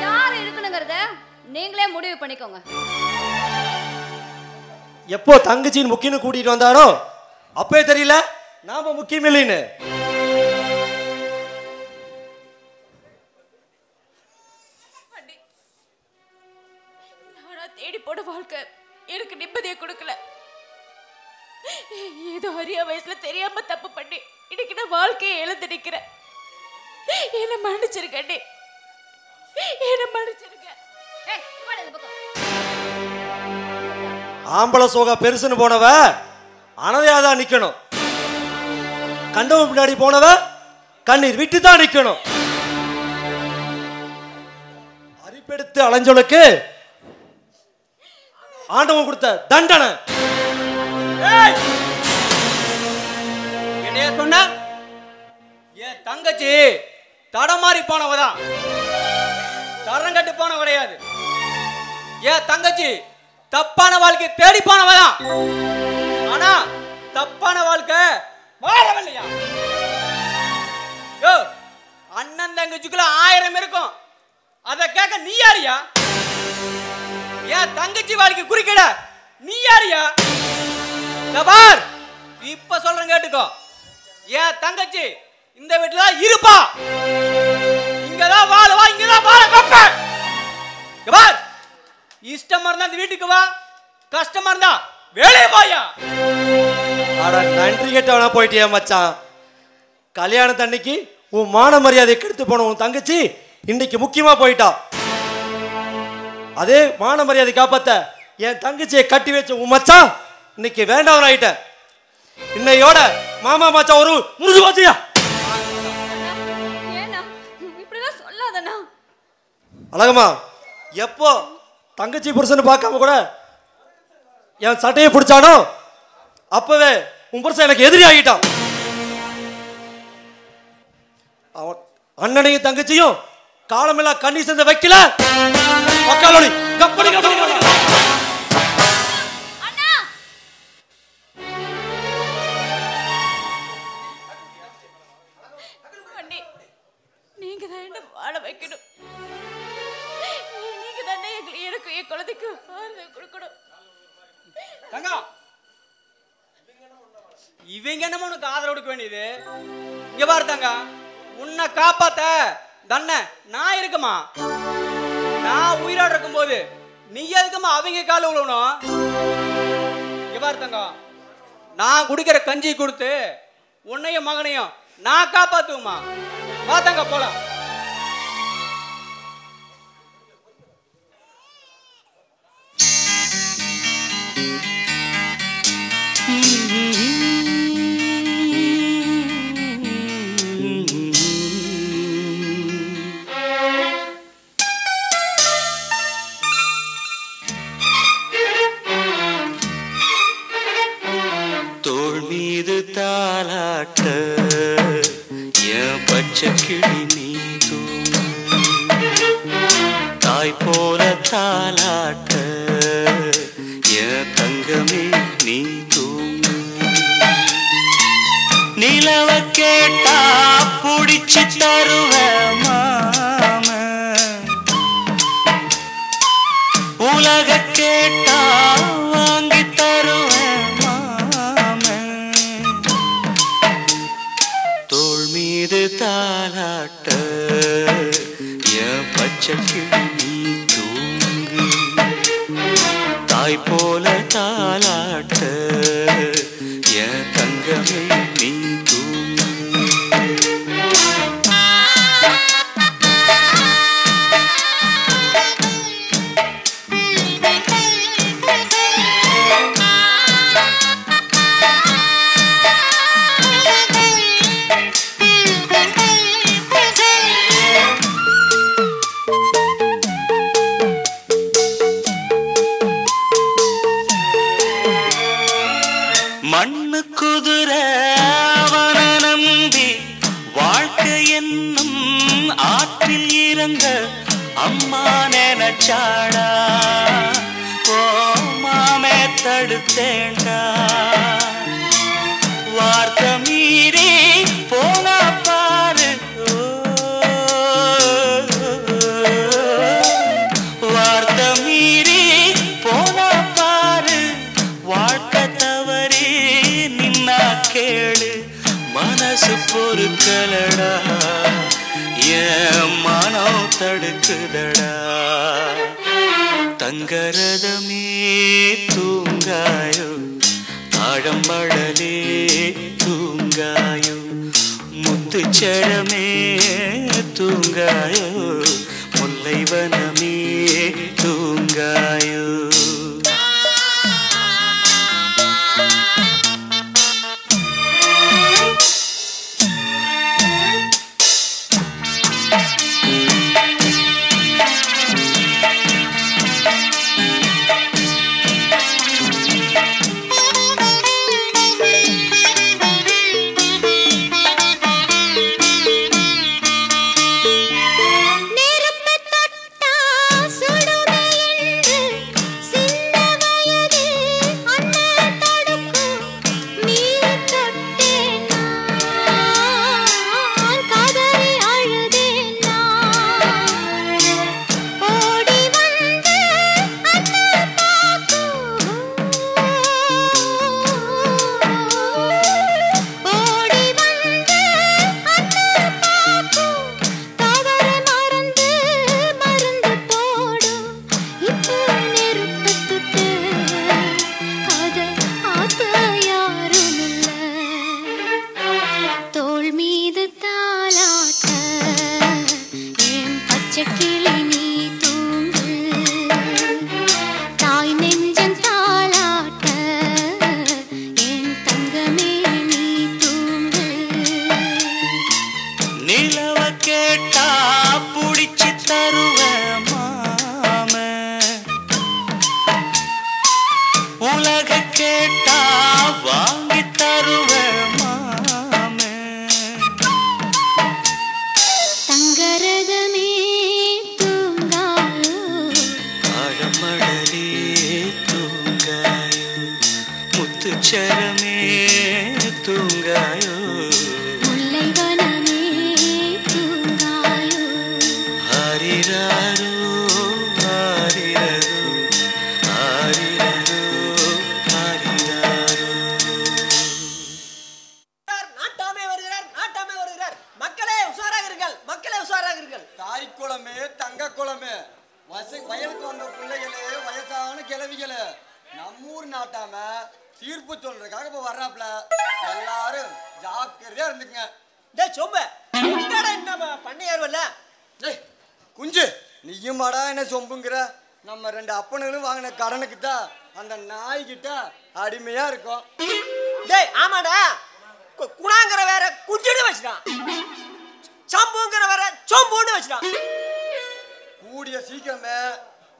[SPEAKER 11] யார் இருக்கணுங்கிறத நீங்களே முடிவு பண்ணிக்கோங்க.
[SPEAKER 8] எப்போ தங்கச்சின்னு முக்கியன்னு கூட்டிட்டு வந்தாரோ அப்பவே தெரியல நாம முக்கியம் இல்லைன்னு.
[SPEAKER 14] தேடி போட வாழ்க்கை எனக்கு நிம்மதியை கொடுக்கல. ஏதோ அரிய வயசுல தெரியாம தப்பு பண்ணி இன்னைக்கு நான் வாழ்க்கையை இழந்து நிக்கிறேன். என்ன மன்னிச்சிருக்கே, என்ன மன்னிச்சிருக்க.
[SPEAKER 8] ஆம்பளை சோகா பெருசுன்னு போனவ அனதையாதான் நிக்கணும். கண்டவன் பின்னாடி போனவ கண்ணீர் விட்டு தான் நிக்கணும். அரிப்பெடுத்து அலைஞ்சவளுக்கு ஆண்டவன் கொடுத்த தண்டனை.
[SPEAKER 5] என்னைய சொன்ன என் தங்கச்சி தடமாறி போனவதான், தரம் கட்டு போன கிடையாது. என் தங்கச்சி தப்பான வாழ்க்கை தேடி போனவதான். ஆனா தப்பான வாழ்க்கை வாழவில்லையா? அண்ணன் தங்கச்சிக்குள்ள 1000 இருக்கும், அதை கேட்க நீ யாரியா? என் தங்கச்சி வாழ்க்கை குறிக்கிட நீ யாரியா? பார், இப்ப சொல்றேன் கேட்டுக்கோ. என் தங்கச்சி இந்த வீட்டுல இருப்பா, இங்கதான் வாழவா, இங்கதான் வாழ வைப்ப. பார், இஷ்டமா இருந்தா இந்த வீட்டுக்கு வா, கஷ்டமா இருந்தா வெளியே போயா.
[SPEAKER 8] அட நன்றி கேட்டவனா போயிட்டியா மச்சான்? கல்யாணத்தன்னைக்கு உன் மான மரியாதை கெடுத்து போன உன் தங்கச்சி இன்னைக்கு முக்கியமா போயிட்டா. அதே மான மரியாதை காப்பாத்த என் தங்கச்சியை கட்டி வச்ச உன் மச்சான் இன்னைக்கு வேண்டாம் ஆயிட்ட. இன்னையோட மாமா மச்சான் ஒரு முறிஞ்சு போச்சியா?
[SPEAKER 11] இப்படிலாம் சொல்லாதண்ணா.
[SPEAKER 8] அழகம்மா, எப்போ தங்கச்சி புருஷன் பார்க்காம கூட என் சட்டையை பிடிச்சானோ அப்பவே உன் புருஷன் எனக்கு எதிரி ஆகிட்டான். அவன் அண்ணனையும் தங்கச்சியும் காலமெல்லாம் கண்ணி சேர்ந்து வைக்கல. மக்காலோடி கப்படி கப்படி
[SPEAKER 14] அண்ணே, நீங்க தான் என்ன வாழ வைக்கணும். நீங்க தானே எனக்கு என் குழந்தைக்கு ஆறுதல் கொடுக்கணும்.
[SPEAKER 5] தங்கா, இவங்க என்னமோ உனக்கு ஆதரவு கொடுக்க வேண்டியது. இங்க பாரு தங்கா, உன்னை காப்பாத்த தன்னை நான் இருக்குமா? நான் உயிரோடு இருக்கும்போது நீ எதுக்குமா அவங்க கால விழணும்? இங்க பாரு தங்கா, நான் குடிக்கிற கஞ்சி கொடுத்து உன்னையும் மகனையும் நான் காப்பாத்துவேமா. வா தங்கா போலாம்.
[SPEAKER 10] தோள் மீது தாலாட்ட என் பச்சை கிளி நீ தூங்கு, தாய் போல தாலாட்ட என் தங்கமே நீ தூங்கு. நிலவ கேட்டா புடிச்சு தருவேன் மாம, உலக கேட்டா வாங்கி தருவேன் மாம. தோள் மீது தாலாட்ட என் பச்சை கிளி நீ தூங்கு, தாய் போல தாலாட்ட என் தங்கமே நீ தூங்கு. மண்ணு குதிரை அவன நம்பி வாழ்க்கை என்னும் ஆற்றில் இறங்க அம்மா நினைச்சாடா, ஓ மாமே தடுத்தேண்டா. வார்த்தை மீறி போனா பாரு, வார்த்தை மீறி போனா பாரு, வாழ்க்கை தவறி நின்னா கேளு. மனசு பொறுக்கலடா, என் மனம் தடுக்குதடா. தங்கரதமே தூங்காயோ, தாழம்பழலே தூங்காயோ, முத்துச்சரமே தூங்காயோ, முல்லைவனமே தூங்காயோ.
[SPEAKER 3] நெருப்பு தொட்டா சுடுமே என்று
[SPEAKER 2] பகலே தூங்காயோ முத்துச்சரமே தூங்காயோ
[SPEAKER 3] முல்லைவனமே தூங்காயோ
[SPEAKER 2] ஆரிராரோ ஆரிரரோ ஆரிரரோ ஆரிராரோ.
[SPEAKER 15] நாட்டாமே வருகிறார், நாட்டாமே வருகிறார். மக்களே உஷாராக இருங்கள், மக்களே உஷாராக இருங்கள்.
[SPEAKER 16] தாய் குளமே தங்க குளமே வயலுக்கு வந்த பிள்ளைகளே வயசான கிழவிகளே நம்மூர் நாட்டாம தீர்ப்பு சொல்றதுக்காக இப்ப வர்றாப்ல எல்லாரும் ஜாக்கிரதையா இருந்துக்குங்க.
[SPEAKER 15] டேய் சொம்ப எங்கடா என்ன பண்ணையார்வல்ல
[SPEAKER 16] டேய் குஞ்சு நீயும் மாடா என்ன சொம்புங்கிற நம்ம ரெண்டு அப்பனுங்களும் வாங்கின கடனுக்கு தான் அந்த நாய்கிட்ட அடிமையா இருக்கும்.
[SPEAKER 15] டேய் ஆமாடா குணாங்கிற வேற குஞ்சுன்னு வச்சுட்டான், சம்புங்கிற வேற சொம்புன்னு வச்சுட்டான்.
[SPEAKER 16] கூடிய சீக்கிரமே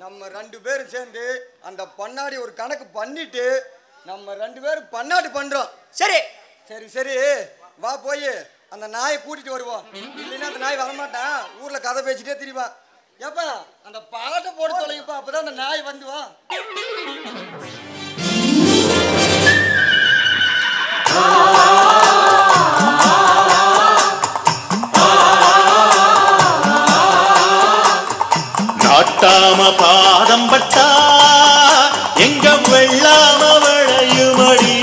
[SPEAKER 16] நம்ம ரெண்டு பேரும் சேர்ந்து அந்த பண்ணாடி ஒரு கணக்கு பண்ணிட்டு நம்ம ரெண்டு பேரும் பண்ணாடி பண்றோம்.
[SPEAKER 15] சரி
[SPEAKER 16] சரி சரி வா போய் அந்த நாயை கூட்டிட்டு வருவோம். இல்லைன்னா அந்த நாய் வரமாட்டான், ஊர்ல கதை பேசிட்டே திரிவான். ஏப்பா அந்த பாட்டை போட்டு தொலைப்பா, அப்பதான் அந்த நாய் வந்து வா.
[SPEAKER 10] நாட்டாம பாதம் பட்டா எங்க வெள்ளாம விளையுமடி,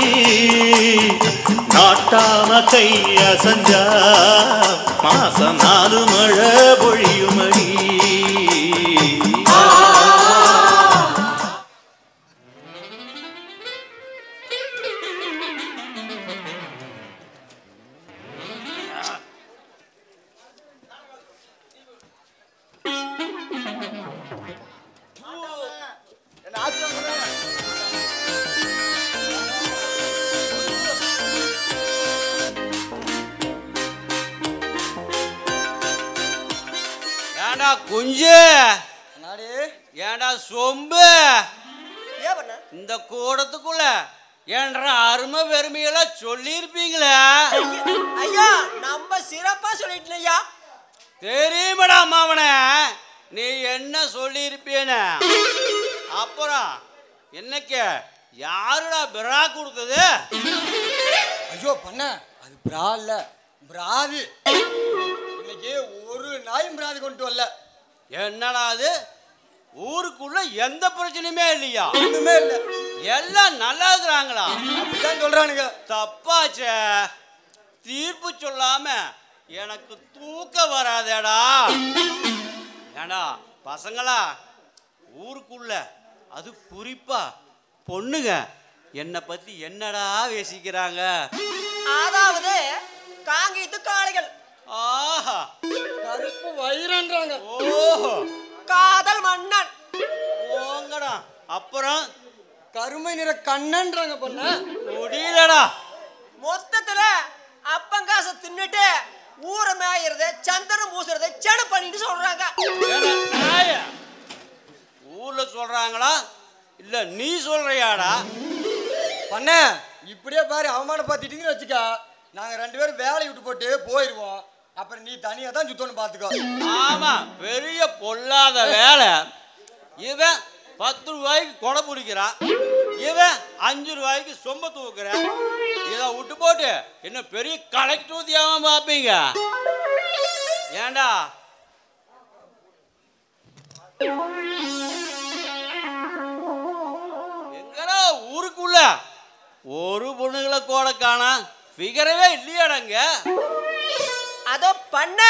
[SPEAKER 10] நாட்டாம கை அசஞ்சா மாசம் 4 மழை பொழியுமடி.
[SPEAKER 5] ஏண்டா குஞ்சு, ஏண்டா சொம்பு, இந்த கூடத்துக்குள்ள என்ற அருமை பெருமையெல்லாம் சொல்லியிருப்பீங்களே.
[SPEAKER 15] ஐயா நம்ம சிறப்பா சொல்லிட்டு ஐயா.
[SPEAKER 5] தெரியுமடா மாவனே நீ என்ன சொல்லியிருப்பேன்னு. அப்புறம் என்னைக்கு யாருடா பிரா கொடுத்தது?
[SPEAKER 16] ஐயோ பண்ண அது பிரா இல்ல பிராது. இன்னைக்கு ஒரு நாயும் பிராது கொண்டு வரல.
[SPEAKER 5] என்னடா அது? ஊருக்குள்ள எந்த பிரச்சனையுமே இல்லையா?
[SPEAKER 16] ஒண்ணுமே இல்ல,
[SPEAKER 5] எல்லாம் நல்லா இருக்கிறாங்களா?
[SPEAKER 16] அப்படிதான் சொல்றானுங்க.
[SPEAKER 5] தப்பாச்சே, தீர்ப்பு சொல்லாம எனக்கு தூக்கம் வராதேடா. ஏண்டா பசங்களா, ஊருக்குள்ள அது குறிப்பா பொண்ணுங்க என்னை பத்தி என்னடா பேசிக்கிறாங்க?
[SPEAKER 15] அதாவது காங்கித்து காளைகள்,
[SPEAKER 5] ஆஹா
[SPEAKER 16] கருப்பு வயிறன்றாங்க,
[SPEAKER 5] ஓஹோ
[SPEAKER 15] காதல் மன்னன்,
[SPEAKER 5] போங்கடா. அப்புறம்
[SPEAKER 16] கருமை நிற கண்ணன்றாங்க. பொண்ண
[SPEAKER 5] முடியலடா.
[SPEAKER 15] மொத்தத்துல அப்பங்காச தின்னுட்டு ஊரை மேயறத சந்தனம் பூசுறத செடு பண்ணிட்டு சொல்றாங்க.
[SPEAKER 5] ஊர்ல சொல்றாங்களா இல்ல நீ சொல்றியாடா?
[SPEAKER 16] பண்ண இப்படியே பாரு அவமானப்படுத்திட்டீங்கன்னு வச்சுக்கா, நாங்க ரெண்டு பேரும் வேலையை விட்டு போட்டு போயிடுவோம். அப்புறம் நீ தனியா தான் சுத்தணும் பாத்துக்கோ.
[SPEAKER 5] ஆமா பெரிய பொல்லாத வேலை. இவன் 10 ரூபாய்க்கு கொடை பிடிக்கிறான், இவன் 5 ரூபாய்க்கு சொம்ப தூக்குறான். இதை விட்டு போட்டு என்ன பெரிய கலெக்டர் ஊதியாம பார்ப்பீங்க? ஏண்டா எங்கடா ஊருக்குள்ள ஒரு பொண்ணுகளை கூட காணா, ஃபிகரவே இல்லையாடங்க?
[SPEAKER 15] அதோ பண்ண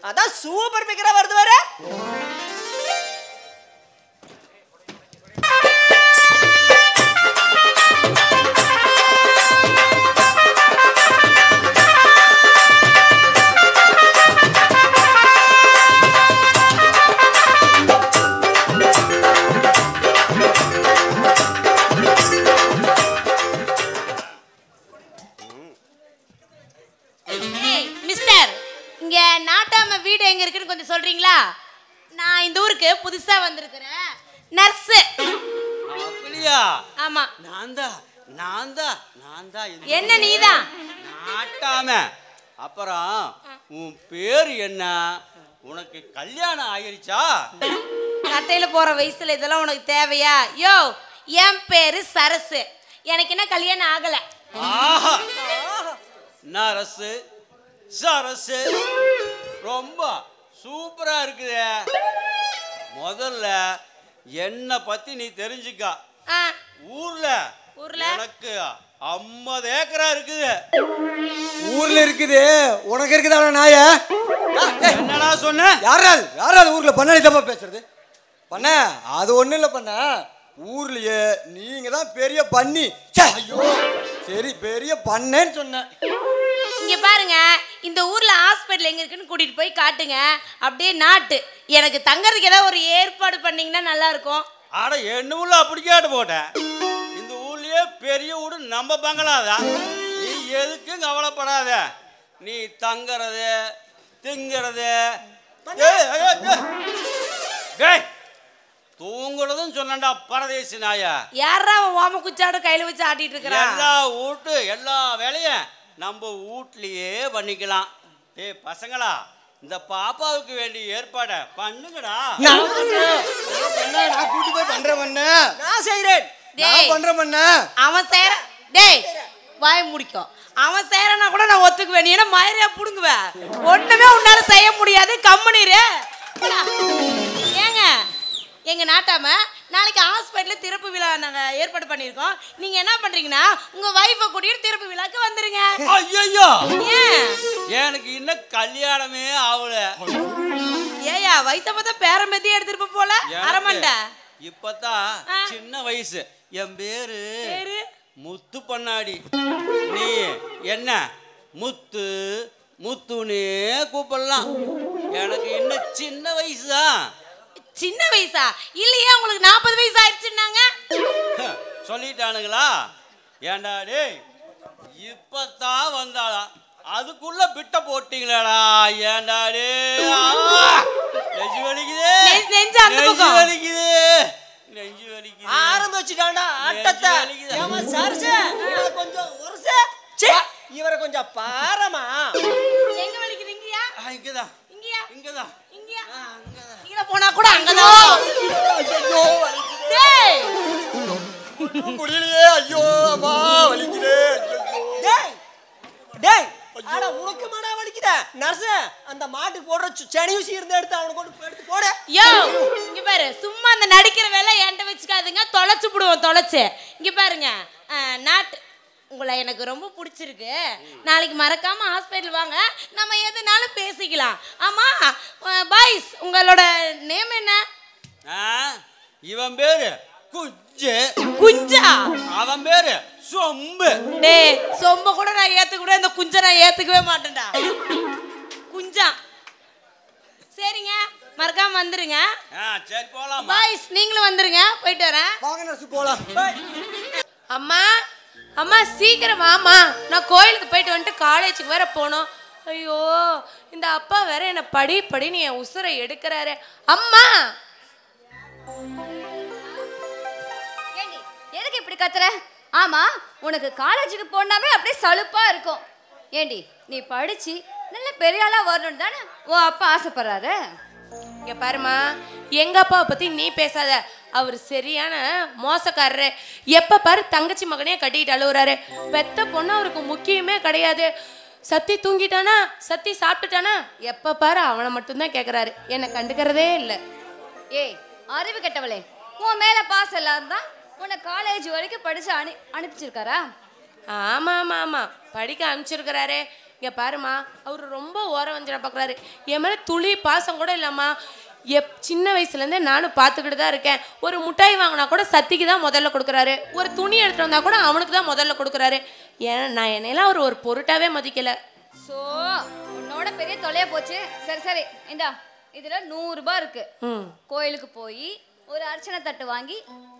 [SPEAKER 15] அதான் சூப்பர் பிகரா வருது வர.
[SPEAKER 14] மிஸ்டர், இங்க நாட்டாம வீடு எங்க இருக்குன்னு கொஞ்சம் சொல்றீங்களா? நான் இந்த ஊருக்கு புதுசா வந்திருக்கிறேன், நர்ஸ்.
[SPEAKER 5] அப்படியா?
[SPEAKER 14] ஆமா.
[SPEAKER 5] நான் தான்
[SPEAKER 14] என்ன நீதான்?
[SPEAKER 5] நாட்டாம. அப்புறம் உன் பேர் என்ன? உனக்கு கல்யாணம் ஆகிருச்சா?
[SPEAKER 17] கட்டையில போற வயசுல இதெல்லாம் உனக்கு தேவையா? யோ, என் பேரு சரசு. எனக்கு என்ன கல்யாணம் ஆகல.
[SPEAKER 6] ஆஹா, நரசு சரசு ரொம்ப சூப்பரா இருக்குது. முதல்ல என்ன பத்தி நீ தெரிஞ்சுக்க. ஊர்ல எனக்கு 50 ஏக்கரா இருக்குது.
[SPEAKER 16] ஊர்ல இருக்குது, உனக்கு இருக்குதா நாய?
[SPEAKER 6] என்னடா சொன்ன?
[SPEAKER 16] யாராவது ஊர்ல பண்ணாடி தப்பா பேசுறது? பண்ண அது ஒண்ணும் இல்ல பண்ண, ஊர்லயே நீங்க தான் பெரிய பண்ணி. ஐயோ சரி, பெரிய பண்ணேன்னு சொன்னேன்.
[SPEAKER 17] இங்க பாருங்க, இந்த ஊர்ல ஹாஸ்பிட்டல் எங்க இருக்குன்னு கூட்டிட்டு போய் காட்டுங்க. அப்படியே நாட்டு எனக்கு தங்கறதுக்கு ஏதாவது ஒரு ஏற்பாடு பண்ணீங்கன்னா நல்லா இருக்கும்.
[SPEAKER 6] ஆட என்னுள்ள அப்படி கேட்டு போட்டேன். இந்த ஊர்லயே பெரிய வீடு நம்ம பங்களாதான். நீ எதுக்கும் கவலைப்படாத. நீ தங்கறது திங்கிறது தூங்குறதும் சொன்னா பரதேசி நாயா.
[SPEAKER 17] யாரா ஓம குச்சாட கையில வச்சு ஆட்டிட்டு இருக்கா?
[SPEAKER 6] எல்லா வீட்டு எல்லா வேலையும் நம்ம வீட்லயே பண்ணிக்கலாம். டேய் பசங்களா, இந்த பாப்பாவுக்கு வேண்டிய ஏற்பாட பண்ணுங்கடா.
[SPEAKER 16] நான் கூட்டி போய் பண்றேன் பண்ண.
[SPEAKER 15] நான் செய்றேன்.
[SPEAKER 16] நான் பண்றேன் பண்ண.
[SPEAKER 17] அவன் சேர டேய் வாய முடிக்கும். அவன் சேரனா கூட நான் ஒத்துக்குவேன். நீ என்ன மயிரையா புடுங்குவேன்? ஒண்ணுமே உன்னால செய்ய முடியாது. கம்முனிரு. ஏங்க, எங்க நாட்டாம நாளைக்கு ஹாஸ்பிட்டல்ல திறப்பு விழா நாங்க ஏற்பாடு பண்ணிருக்கோம். நீங்க என்ன பண்றீங்கன்னா உங்க வைஃபை கூட்டிட்டு திறப்பு விழாக்கு வந்துருங்க.
[SPEAKER 6] ஐயோ,
[SPEAKER 17] ஏன்
[SPEAKER 6] எனக்கு இன்னும் கல்யாணமே ஆகல.
[SPEAKER 17] ஏயா வயசை பார்த்தா பேரம்பேத்தி எடுத்துட்டு போல அரமண்ட.
[SPEAKER 6] இப்பதான் சின்ன வயசு. என் பேரு முத்து பண்ணாடி. நீ என்ன முத்து முத்துனே கூப்பிடலாம். எனக்கு இன்னும் சின்ன வயசுதான்.
[SPEAKER 17] சின்ன வயசா? இல்லையே, உங்களுக்கு 40 வயசு ஆயிடுச்சுன்னாங்க.
[SPEAKER 6] சொல்லிட்டானுங்களா? ஏண்டா டேய், இப்பதான் வந்தாளா, அதுக்குள்ள பிட்ட போட்டீங்களாடா? ஏண்டா டேய், நெஞ்சு வலிக்குது,
[SPEAKER 17] நெஞ்சு அந்த பக்கம்
[SPEAKER 6] வலிக்குது, நெஞ்சு வலிக்குது.
[SPEAKER 15] ஆரம்பிச்சுட்டான்டா ஆட்டத்தை. ஏமா சரசு, இவரை கொஞ்சம் உரச, இவரை கொஞ்சம் பாரமா.
[SPEAKER 17] எங்க வலிக்குது? இங்கயா?
[SPEAKER 6] இங்கதான்.
[SPEAKER 17] இங்கயா?
[SPEAKER 6] இங்கதான்.
[SPEAKER 17] இங்கயா? இங்கல போனா கூட அங்கதான்.
[SPEAKER 16] ஐயோ வலிக்குது.
[SPEAKER 17] டேய்
[SPEAKER 16] முடியலையே. ஐயோ அம்மா வலிக்குது.
[SPEAKER 15] டேய் டேய், அட உனக்கு மாடா வலிக்குதா? நர்ஸ், அந்த மாட்டுக்கு போடுற செடி ஊசி இருந்தா எடுத்து அவனை கொண்டு எடுத்து போடு.
[SPEAKER 17] யோ, இங்க பாரு, சும்மா அந்த நடிக்கிற வேலை என்கிட்ட வச்சுக்காதுங்க. தொலைச்சு போடுவோம், தொலைச்சு. இங்க பாருங்க, நாட்டு உங்களை எனக்கு ரொம்ப பிடிச்சிருக்கு. நாளைக்கு மறக்காம ஹாஸ்பிட்டல் வாங்க, நம்ம எதுனாலும் பேசிக்கலாம். ஆமா பாய்ஸ், உங்களோட நேம் என்ன?
[SPEAKER 6] இவன் பேரு குஞ்சு.
[SPEAKER 17] குஞ்சா?
[SPEAKER 6] அவன் பேரு சொம்பு.
[SPEAKER 17] டேய், சொம்ப கூட நான் ஏத்துக்கூட, இந்த குஞ்ச நான் ஏத்துக்கவே மாட்டேன்டா. குஞ்சா? சரிங்க, மறக்காம வந்துருங்க.
[SPEAKER 6] சரி போலாம்.
[SPEAKER 17] பாய்ஸ் நீங்களும் வந்துருங்க, போயிட்டு வரேன்.
[SPEAKER 16] வாங்க நர்ஸ் போலாம்.
[SPEAKER 14] அம்மா அம்மா சீக்கிரம் வாமா, நான் கோயிலுக்கு போயிட்டு வந்துட்டு காலேஜுக்கு வேற போகணும். ஐயோ, இந்த அப்பா வேற என்ன படி படின்னு என் உசுரை எடுக்கிறாரு. அம்மா
[SPEAKER 11] எதுக்கு இப்படி கத்துற? ஆமா, உனக்கு காலேஜுக்கு போனாவே அப்படியே சலுப்பா இருக்கும். ஏண்டி, நீ படிச்சு நல்ல பெரிய ஆளா வரணும் தானே உன் அப்பா ஆசைப்படுறாரு.
[SPEAKER 14] இங்க பாருமா, எங்க அப்பாவை பத்தி நீ பேசாத. அவர் சரியான மோசக்காரரு. எப்ப பாரு தங்கச்சி மகனையே கட்டிட்டு அழுவுறாரு. பெத்த பொண்ணு அவருக்கு முக்கியமே கிடையாது. சத்தி தூங்கிட்டானா, சத்தி சாப்பிட்டுட்டானா, எப்ப பாரு அவனை மட்டும்தான் கேட்கறாரு. என்னை கண்டுக்கிறதே இல்லை.
[SPEAKER 11] ஏய் அறிவு கெட்டவளே, உன் மேல பாஸ் எல்லாம் தான் உன்னை காலேஜ் வரைக்கும் படிச்சு அனுப்பிச்சிருக்காரா?
[SPEAKER 14] ஆமா ஆமா ஆமா, படிக்க அனுப்பிச்சிருக்கிறாரு. இங்க பாருமா, அவர் ரொம்ப ஓர வஞ்சனை பார்க்குறாரு. என் மேலே துளி பாசம் கூட இல்லைம்மா. சின்ன வயசுலேருந்தே நானும் பார்த்துக்கிட்டு தான் இருக்கேன். ஒரு முட்டாய் வாங்கினா கூட சத்திக்கு தான் முதல்ல கொடுக்குறாரு. ஒரு துணி எடுத்துகிட்டு வந்தால் கூட அவனுக்கு தான் முதல்ல கொடுக்குறாரு. நான் என்னையெல்லாம் அவர் ஒரு பொருட்டாவே மதிக்கலை.
[SPEAKER 11] ஸோ உன்னோட பெரிய தொலையா போச்சு. சரி சரி, இந்தா இதில் 100 ரூபாய் இருக்கு. கோயிலுக்கு போய் ஒரு அர்ச்சனை தட்டு வாங்கி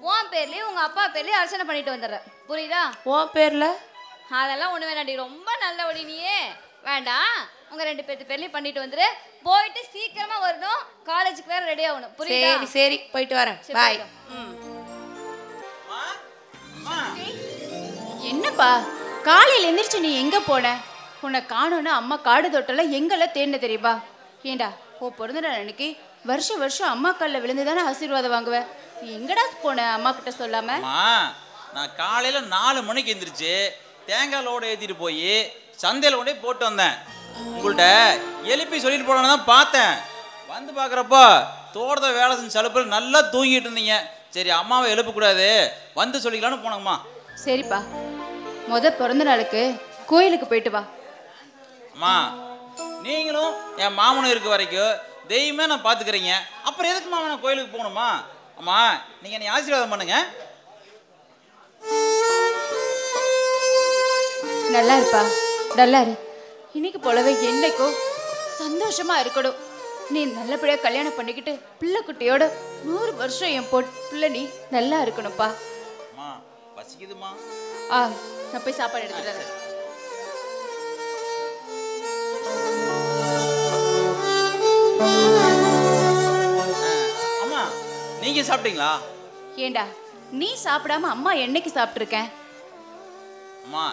[SPEAKER 11] உன் பேர்லேயும் உங்கள் அப்பா பேர்லேயும் அர்ச்சனை பண்ணிட்டு வந்துடுற. புரியுதா?
[SPEAKER 14] உன் பேரில்
[SPEAKER 11] அதெல்லாம் ஒண்ணு வேண்டாண்டி, ரொம்ப நல்ல ஒளி நீயே. வேண்டாம், உங்க 2 பேர்த்து பேர்லயும் பண்ணிட்டு வந்துரு. போயிட்டு சீக்கிரமா வரணும், காலேஜுக்கு வேற ரெடி ஆகணும். புரியுதா?
[SPEAKER 14] சரி சரி, போயிட்டு வரேன். பாய்.
[SPEAKER 4] என்னப்பா காலையில எந்திரிச்சு நீ எங்க போன? உன்னை காணோன்னு அம்மா காடு தொட்டல எங்கெல்லாம் தேடின தெரியுமா? ஏண்டா ஓ பிறந்த அன்னைக்கு வருஷம் வருஷம் அம்மா காலில் விழுந்து தானே ஆசீர்வாதம் வாங்குவேன். நீ எங்கடா போன அம்மா கிட்ட சொல்லாம?
[SPEAKER 7] நான் காலையில 4 மணிக்கு எந்திரிச்சு தேங்காய் லோடு ஏற்றிட்டு போய் சந்தையில் கொண்டே போட்டு வந்தேன். உங்கள்கிட்ட எழுப்பி சொல்லிட்டு போனோன்னு தான் பார்த்தேன். வந்து பார்க்குறப்போ தோட்டத்தை வேலை செஞ்ச சலுப்பில் நல்லா தூங்கிட்டு இருந்தீங்க. சரி அம்மாவை எழுப்பக்கூடாது, வந்து சொல்லிக்கலான்னு போனோம்மா.
[SPEAKER 4] சரிப்பா, பிறந்த நாளுக்கு கோயிலுக்கு போயிட்டு வா.
[SPEAKER 7] அம்மா நீங்களும் என் மாமனும் இருக்க வரைக்கும் தெய்வமே நான் பார்த்துக்கிறீங்க. அப்புறம் எதுக்குமா நான் கோயிலுக்கு போகணுமா? அம்மா நீங்கள் என்னை ஆசீர்வாதம் பண்ணுங்க.
[SPEAKER 4] நல்லா இருப்பா, நல்லா இரு. இன்னைக்கு போலவே என்னைக்கோ சந்தோஷமா இருக்கணும். நீ நல்லபடியா கல்யாணம் பண்ணிக்கிட்டு பிள்ளை குட்டியோட 100 வருஷம் என் பிள்ளை நீ நல்லா இருக்கணும்ப்பா.
[SPEAKER 7] அம்மா பசிக்குதுமா.
[SPEAKER 4] நான் போய் சாப்பாடு எடுத்துட்டு வரேன்.
[SPEAKER 7] அம்மா நீங்க சாப்பிட்டீங்களா?
[SPEAKER 4] ஏண்டா நீ சாப்பிடாம அம்மா என்னைக்கு சாப்பிட்டுருக்கேன்?
[SPEAKER 7] அம்மா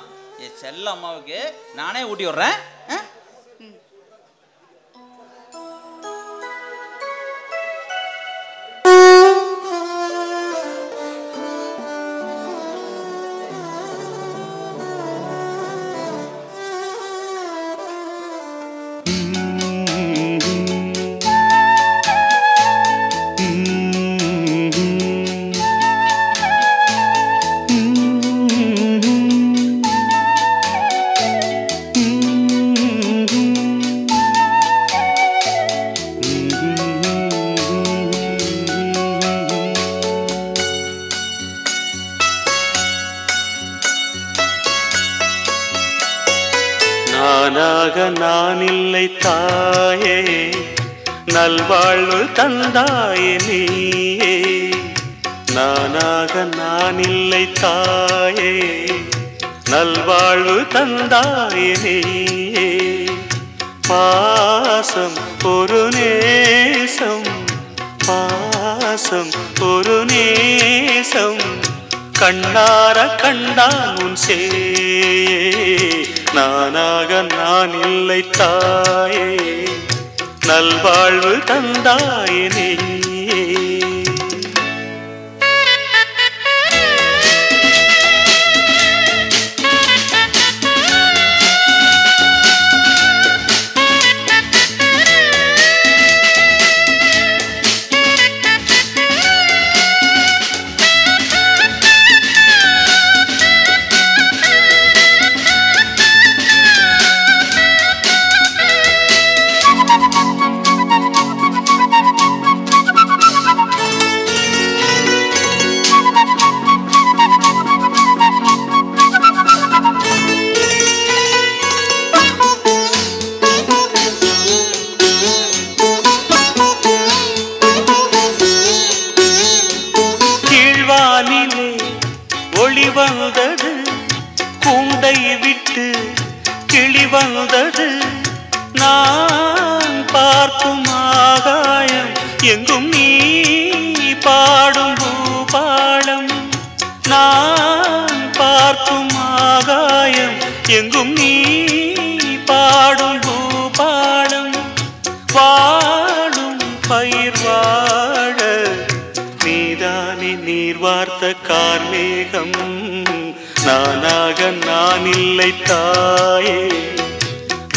[SPEAKER 7] என் செல்ல அம்மாவுக்கு நானே ஊட்டி விடுறேன்.
[SPEAKER 10] நானாக நான் இல்லை தாயே, நல்வாழ்வு தந்தாயே நீயே. நானாக நான் இல்லை தாயே, நல்வாழ்வு தந்தாயே நீயே. பாசம் ஒரு நேசம், பாசம் ஒரு நேசம், கண்ணார கண்டான் உன் சேயே. நானாக நான் இல்லை தாயே, நல்வாழ்வு தந்தாயே நீயே. வந்தது கூண்டை விட்டு கிளி வந்தது. நான் பார்க்கும் ஆகாயம் எங்கும் நீ பாடும் பூபாலம். நான் பார்க்கும் ஆகாயம் எங்கும் நீ பாடும் பூபாலம். வாடும் பயிர் வாழ நீதானே நீர் வார்த்த கார்மேகம். நானாக நான் இல்லை தாயே,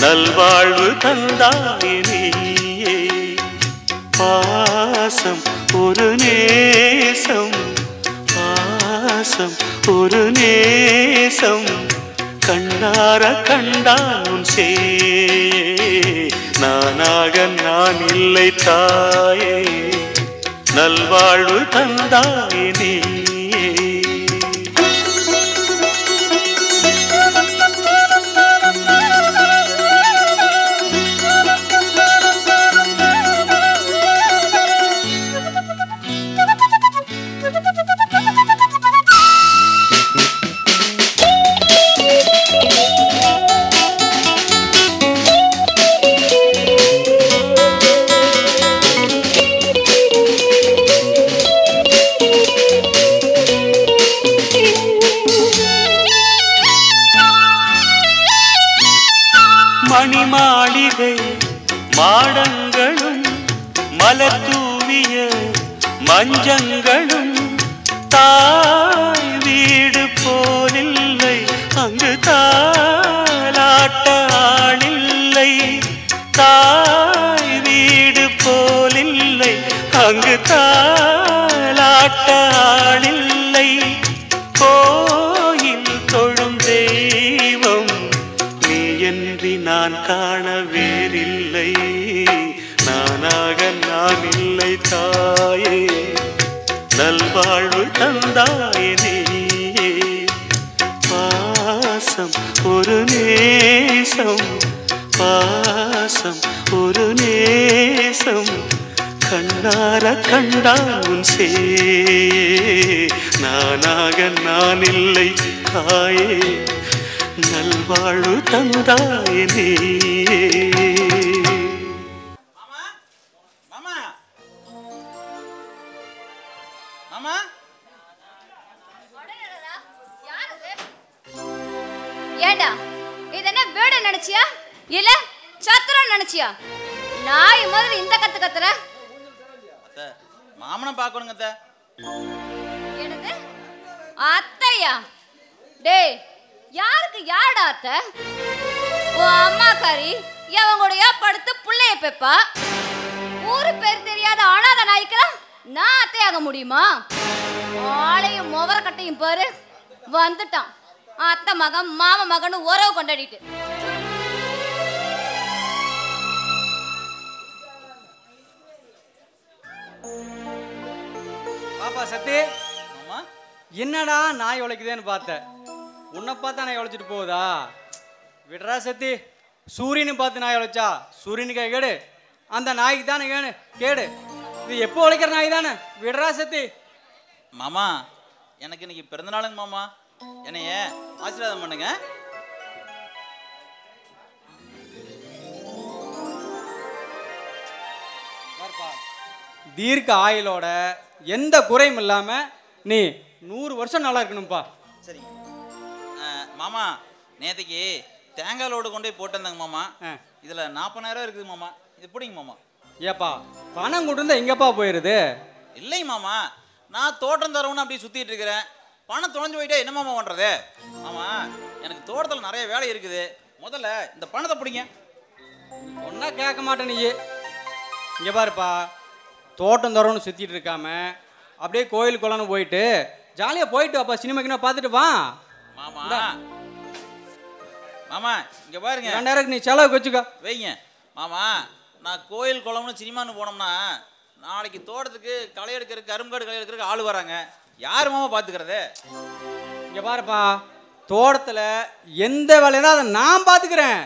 [SPEAKER 10] நல்வாழ்வு தந்தாயே நீயே. பாசம் ஒரு நேசம், பாசம் ஒரு நேசம், கண்ணார கண்டான் உன் சே. நானாக நான் இல்லை தாயே, நல்வாழ்வு தந்தாயே நீயே. மணி மாளிகை மாடங்களும் மலத்து பஞ்சங்களும் தாய் வீடு போலில்லை அங்கு தாலாட்ட ஆளில்லை தாய் வீடு போலில்லை அங்கு தாலாட்ட ஆளில்லை கோயில் தொழும் தெய்வம் நீயன்றி நான் காண வேறில்லை நானாக நான் இல்லை தாயே நல்வாழ்வு தந்தாயே நீயே பாசம் ஒரு நேசம் பாசம் ஒரு நேசம் கண்ணார கண்டான் சே நானாக நான் இல்லை தாயே நல்வாழ்வு தந்தாயே நீயே
[SPEAKER 11] ஏண்டா இது என்ன வீடு நினைச்சியா இல்ல சத்திரம் நினைச்சியா நாய் மாதிரி இந்த கத்து கத்துற
[SPEAKER 7] மாமனை பார்க்கணுங்க அத்தை.
[SPEAKER 11] என்னது அத்தையா டேய் யாருக்கு யாடா அத்தை ஓ அம்மாக்காரி எவங்கூடயா படுத்து புள்ளைய பெப்பா ஊரு பேர் தெரியாத அனாத நாய்க்கெல்லாம் நான் அத்தையாக முடியுமா ஆளையும் முவர கட்டையும் பாரு வந்துட்டான் அத்தை மகன் மாமா மகன் உறவு கொண்டாடிட்டு
[SPEAKER 5] பாப்பா சத்தி என்னடா நாய் உழைக்குதேன்னு பார்த்தேன் உன்னை பார்த்தா நாய் உழைச்சிட்டு போகுதா விடுறா சத்தி சூரியனை பார்த்து நாய் உழைச்சா சூரியனுக்கு கேடு அந்த நாய்க்கு தானே கேடு இது எப்போ உழைக்கிற நாய் தானே விடுறா சத்தி
[SPEAKER 7] மாமா எனக்கு இன்னைக்கு பிறந்த நாளுங்க மாமா என்னைய ஆசீர்வாதம் பண்ணுங்க
[SPEAKER 5] தீர்க்க ஆயுளோட எந்த குறையும் இல்லாம நீ 100 வருஷம் நல்லா இருக்கணும்ப்பா
[SPEAKER 7] சரி மாமா நேற்றுக்கு தேங்காய் லோடு கொண்டு போய் போட்டு வந்தாங்க மாமா இதில் 40,000 இருக்குது மாமா இது பிடிங்க மாமா
[SPEAKER 5] ஏப்பா பணம் கொடுத்தா எங்கப்பா போயிருது
[SPEAKER 7] இல்லைங்க மாமா நான் தோட்டம் தரவுன்னு அப்படி சுற்றிட்டு இருக்கிறேன் பணம் தொலைஞ்சு போயிட்டே என்ன மாமா பண்ணுறது மாமா எனக்கு தோட்டத்தில் நிறைய வேலை இருக்குது முதல்ல இந்த பணத்தை பிடிங்க
[SPEAKER 5] ஒன்றா கேட்க மாட்டேன் நீ இங்கே பாருப்பா தோட்டம் தரோன்னு சுற்றிட்டு இருக்காம அப்படியே கோயில் குளம்னு போயிட்டு ஜாலியாக போயிட்டு வாப்பா சினிமாக்கினா பார்த்துட்டு வா
[SPEAKER 7] மாமா மாமா இங்கே பாருங்க
[SPEAKER 5] 2000 நீ செலவுக்கு வச்சுக்கோ
[SPEAKER 7] வைங்க மாமா நான் கோயில் குளம்னு சினிமான்னு போனோம்னா நாளைக்கு தோட்டத்துக்கு களை எடுக்கிறதுக்கு கரும்புக்காடு களை எடுக்கிறதுக்கு ஆள் வராங்க யார் மாமா பார்த்துக்கிறது
[SPEAKER 5] இங்கே பாருப்பா தோட்டத்தில் எந்த வேலையா அதை நான் பார்த்துக்கிறேன்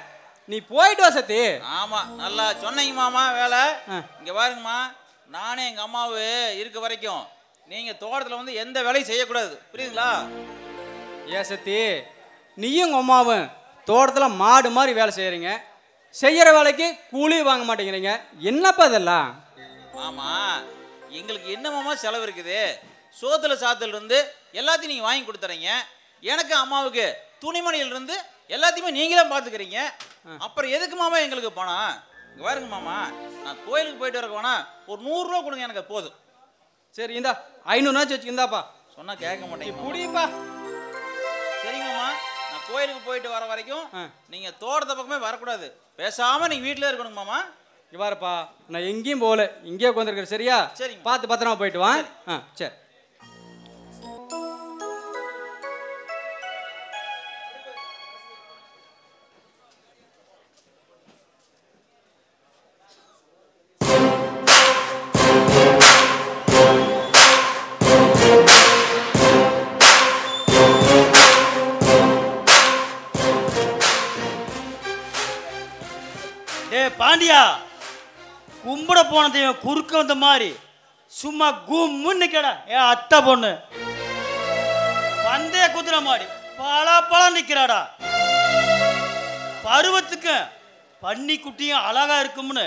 [SPEAKER 5] நீ போயிட்டு வா சத்தி
[SPEAKER 7] ஆமாம் நல்லா சொன்னீங்க மாமா வேலை இங்கே பாருங்கம்மா நானே எங்கள் அம்மாவு இருக்க வரைக்கும் நீங்கள் தோட்டத்தில் வந்து எந்த வேலையும் செய்யக்கூடாது புரியுதுங்களா
[SPEAKER 5] ஏ சத்தி நீயும் உங்கள் அம்மாவும் தோட்டத்தில் மாடு மாதிரி வேலை செய்கிறீங்க செய்கிற வேலைக்கு கூலி வாங்க மாட்டேங்கிறீங்க என்னப்பா இதெல்லாம்
[SPEAKER 7] ஆமாம் எங்களுக்கு என்ன மாமா செலவு இருக்குது சோத்துல சாத்துல இருந்து எல்லாத்தையும் நீங்கள் வாங்கி கொடுத்துறீங்க எனக்கு அம்மாவுக்கு துணிமணியிலிருந்து எல்லாத்தையுமே நீங்களே பார்த்துக்கிறீங்க அப்புறம் எதுக்கு மாமா எங்களுக்கு பணம் இங்கே பாருங்க மாமா நான் கோயிலுக்கு போயிட்டு வரக்கு வேணா ஒரு 100 ரூபா கொடுங்க எனக்கு போதும்
[SPEAKER 5] சரி இந்தா 500 வச்சுக்கிந்தாப்பா
[SPEAKER 7] சொன்னா கேட்க மாட்டேங்க
[SPEAKER 5] புடிப்பா
[SPEAKER 7] சரிங்க மாமா நான் கோயிலுக்கு போயிட்டு வர வரைக்கும் நீங்கள் தோட்டத்தை பக்கமே வரக்கூடாது பேசாமல் நீங்கள் வீட்டில் இருக்கணும் மாமா
[SPEAKER 5] இங்கே பாருப்பா நான் எங்கேயும் போகல இங்கேயே உட்காந்துருக்கிறேன் சரியா
[SPEAKER 7] சரி
[SPEAKER 5] பார்த்து பத்திரமா போயிட்டு வா சரி
[SPEAKER 8] பாண்டியா கும்பிட போனதையும் குறுக்க வந்த மாதிரி சும்மா கும்முன்னு நிக்கடா ஏன் அத்தை பொண்ணு பந்தய குதிரை மாடி பல நிக்கிறாடா பருவத்துக்கு பன்னி குட்டியும் அழகா இருக்கும்னு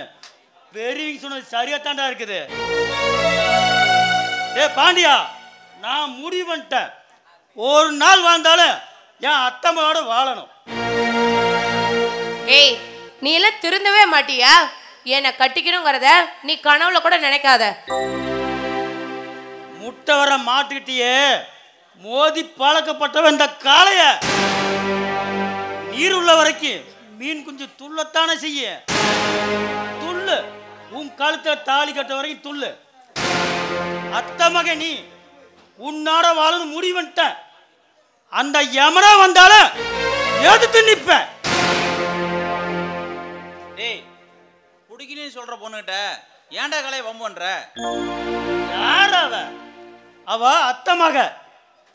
[SPEAKER 8] பெரியவங்க சொன்னது சரியாத்தாண்டா இருக்குது ஏ பாண்டியா நான் முடிவு பண்ணிட்டேன் ஒரு நாள் வாழ்ந்தாலும் என் அத்தம்மாவோட வாழணும்
[SPEAKER 14] ஏய் நீ எல்லாம் திருந்தவே மாட்டியா என்னை கட்டிக்கணுங்கிறத நீ கனவுல கூட நினைக்காத
[SPEAKER 6] முட்டை வர மாட்டுக்கிட்டே மோதி பழக்கப்பட்டவன் இந்த காளைய. நீர் உள்ள வரைக்கும் மீன் குஞ்சு துள்ளத்தானே செய்ய. துள்ளு, உன் கழுத்துல தாலி கட்ட வரைக்கும் துள்ளு. அத்த மக நீ உன்னாட வாழணும் முடிவுட்ட. அந்த யமனா வந்தாலும் எதிர்த்து நிப்ப.
[SPEAKER 7] டேய், புடிக்கினு சொல்ற பொண்ணுகிட்ட ஏன்டா கலைய வம்புன்ற?
[SPEAKER 6] யார் அவ? அவ அத்த மக,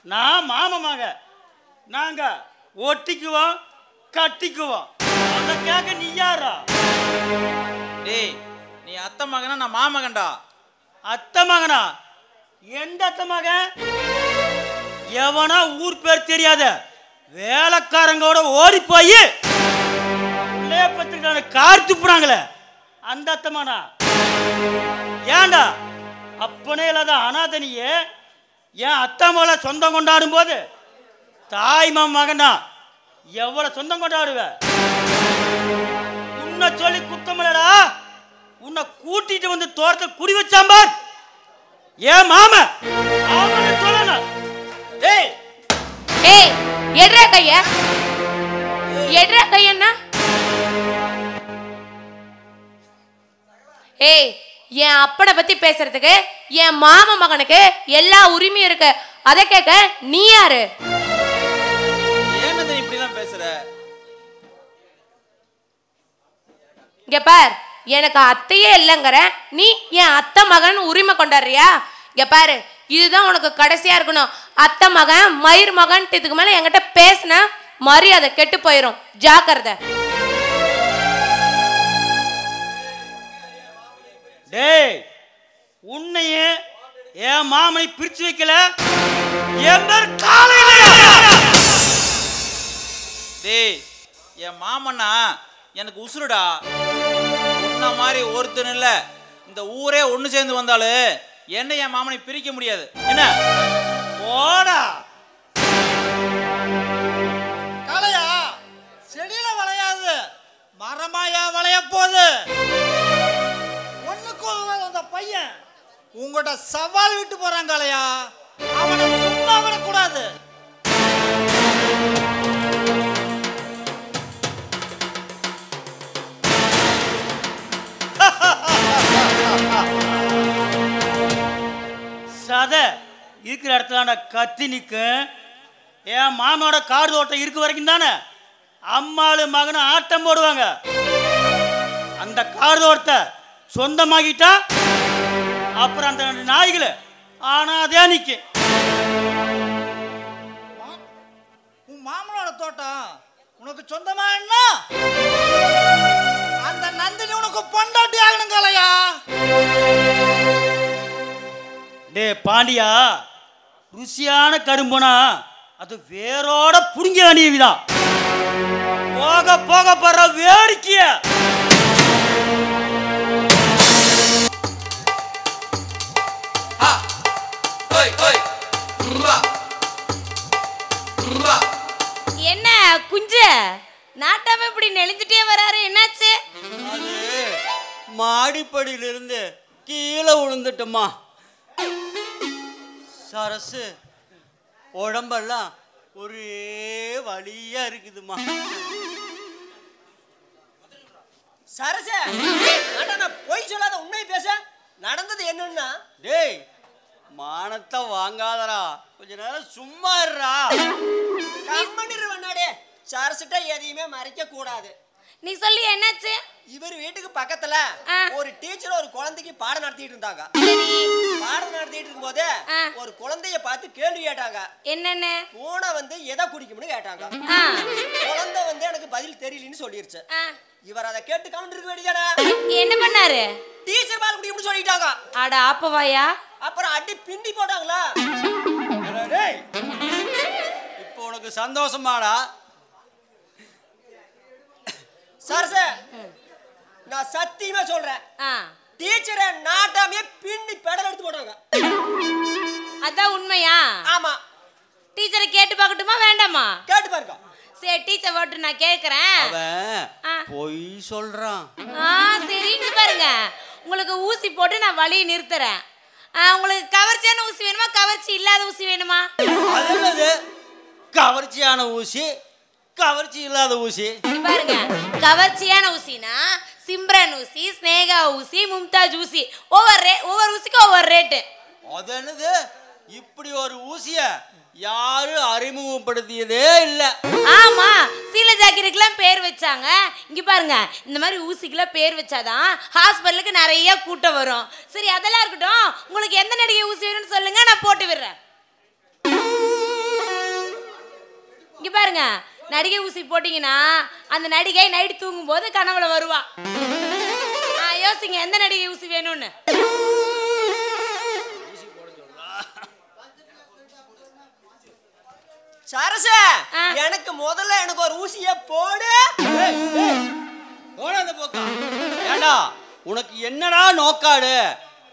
[SPEAKER 6] நான் மாம மக. நாங்க ஒட்டிக்குவோம் கட்டிக்குவோம். அத கேட்க நீ யாரா?
[SPEAKER 7] டேய், நீ அத்தை மகனா நான் மாமகன்டா.
[SPEAKER 6] அத்த மகனா? எந்த அத்த மகன்? எவனா ஊர் பேர் தெரியாத வேலைக்காரங்களோட ஓடி போய் கார் துப்புறாங்களே அந்த அத்த மகனா? ஏண்டா அப்பனே இல்லாத அனாதனியே என் அத்தை மகளை சொந்தம் கொண்டாடும் போது தாய் மகனா எவ்வளவு சொந்தம் கொண்டாடுவ? உன்னை சொல்லி குத்தமில்லடா. உன்னை கூட்டிட்டு வந்து தோட்டத்தை குடி வச்சாம்பார் ஏன் மாம. அவனை சொல்லணும்.
[SPEAKER 14] ஏய் ஏய், எட்ரா கைய, எட்ரா கையன்னா? ஏய், என் அப்பனை பத்தி பேசுறதுக்கு என் மாமா மகனுக்கு எல்லா உரிமையும் இருக்கு. அதை கேட்க நீ யாரு?
[SPEAKER 7] ஏன் இப்படிலாம் பேசுற?
[SPEAKER 14] இங்க பார், எனக்கு அத்தையே இல்லைங்கிற நீ என் அத்தை மகன் உரிமை கொண்டாடுறியா? இங்க பாரு, இதுதான் உனக்கு கடைசியா இருக்கணும். அத்தை மகன் மயிர் மகன் இதுக்கு மேல என்கிட்ட பேசின மரியாதை கெட்டு போயிடும். ஜாக்கிரதை.
[SPEAKER 6] டேய், உன்னையே என் மாமனை பிரிச்சு வைக்கல.
[SPEAKER 7] டேய், என் மாமன்னா எனக்கு உசுருடா. உன்ன மாதிரி ஒருத்தன் இல்ல, இந்த ஊரே ஒண்ணு சேர்ந்து வந்தாலும் என்ன என் மாமனை பிரிக்க முடியாது. என்ன
[SPEAKER 6] போடா.
[SPEAKER 18] கலையா செடியில வளையாது, மரமாயா வளைய போகுது. ஒண்ணுக்கு அந்த பையன் உங்கள்கிட்ட சவால் விட்டு போறான் கலையா. அவனை சும்மா விடக்கூடாது.
[SPEAKER 6] சத இருக்கிற இடத்துல கத்தி நிற்கும். என் மாமனோட காடு தோட்டம் இருக்க வரைக்கும் தானே அம்மாளு மகனும் ஆட்டம் போடுவாங்க. அந்த காடு தோட்டத்தை சொந்தமாகிட்டா அப்புறம் அந்த நாய்களை ஆனாதே நிற்கும்.
[SPEAKER 18] உன் மாமனோட தோட்டம் உனக்கு சொந்தமா என்ன? அந்த நந்தினி உனக்கு பொண்டாட்டி ஆகணும் கலையா.
[SPEAKER 6] டே பாண்டியா, ருசியான கரும்புனா அது வேரோட புடுங்க வேண்டியதுதான். போக போக படுற வேடிக்கைய
[SPEAKER 17] என்ன குஞ்சு நாட்டாம இப்படி நெளிஞ்சிட்டே வராரு, என்னாச்சு?
[SPEAKER 16] அது மாடிப்படியிலிருந்து கீழே விழுந்துட்டோமா. சரசு உடம்பெல்லாம் ஒரே வலியா இருக்குதுமா.
[SPEAKER 15] சரச பொய் சொல்லாத, உண்மையை பேச. நடந்தது என்னன்னா,
[SPEAKER 16] டேய் மானத்தை வாங்காதரா, கொஞ்ச நேரம் சும்மா இருடா.
[SPEAKER 15] கம்மனிருவண்ணாடே, சரசிட்ட எதையுமே மறைக்க கூடாது.
[SPEAKER 17] நீ சொல்லி என்னாச்சு?
[SPEAKER 15] இவர் வீட்டுக்கு பக்கத்துல ஒரு டீச்சர் ஒரு குழந்தைக்கு பாடம் நடத்திட்டு இருந்தாங்க. பாடம் நடத்திட்டு இருக்கும் போது ஒரு குழந்தைய பார்த்து கேள்வி கேட்டாங்க.
[SPEAKER 17] என்னன்னு?
[SPEAKER 15] பூனை வந்து எதை குடிக்கும்னு கேட்டாங்க. குழந்தை வந்து எனக்கு பதில் தெரியலன்னு சொல்லிருச்சு. இவர் அதை கேட்டு கவுண்டருக்கு வேண்டியதானே
[SPEAKER 17] என்ன பண்ணாரு?
[SPEAKER 15] டீச்சர் பால் குடிக்கும்னு சொல்லிட்டாங்க.
[SPEAKER 17] அட ஆப்பவாயா.
[SPEAKER 15] அப்புறம் அடி பிண்டி போட்டாங்களா.
[SPEAKER 16] இப்போ உனக்கு சந்தோஷமாடா?
[SPEAKER 15] சரச நான் சத்தியமா சொல்றேன், டீச்சரை நாட்டாமே பின்னி பெடல் எடுத்து போட்டாங்க.
[SPEAKER 17] அதான் உண்மையா?
[SPEAKER 15] ஆமா.
[SPEAKER 17] டீச்சரை கேட்டு பார்க்கட்டுமா வேண்டாமா?
[SPEAKER 15] கேட்டு பாருங்க.
[SPEAKER 17] சரி, டீச்சர் போட்டு நான் கேட்கறேன்.
[SPEAKER 16] அவன் பொய் சொல்றான்.
[SPEAKER 17] சரி, இங்க பாருங்க, உங்களுக்கு ஊசி போட்டு நான் வழியை நிறுத்துறேன். உங்களுக்கு கவர்ச்சியான ஊசி வேணுமா கவர்ச்சி இல்லாத ஊசி வேணுமா?
[SPEAKER 18] அது என்னது கவர்ச்சியான ஊசி கவர்ச்சி இல்லாத ஊசி?
[SPEAKER 17] பாருங்க, கவர்ச்சியான ஊசினா சிம்ரன் ஊசி, ஸ்னேகா ஊசி, மும்தாஜ் ஊசி, ஒவ்வொரு ஊசிக்கும் ஒவ்வொரு ரேட்டு.
[SPEAKER 18] அது என்னது இப்படி ஒரு ஊசிய யாரும் அறிமுகப்படுத்தியதே இல்ல.
[SPEAKER 17] ஆமா, சீல ஜாக்கெட்டுக்கெல்லாம் பேர் வச்சாங்க. இங்க பாருங்க, இந்த மாதிரி ஊசிக்கெல்லாம் பேர் வச்சாதான் ஹாஸ்பிட்டலுக்கு நிறைய கூட்டம் வரும். சரி, அதெல்லாம் இருக்கட்டும். உங்களுக்கு எந்த நடிகை ஊசி வேணும்னு சொல்லுங்க, நான் போட்டு விடுறேன். இங்க பாருங்க, நடிகை ஊசி போட்டீங்கன்னா அந்த நடிகை நைட்டு தூங்கும் போது கனவுல வருவா. யோசிங்க எந்த நடிகை ஊசி வேணும்னு.
[SPEAKER 15] சரச, எனக்கு முதல்ல எனக்கு ஒரு ஊசிய போடு.
[SPEAKER 18] ஏண்டா உனக்கு என்னடா நோக்காடு?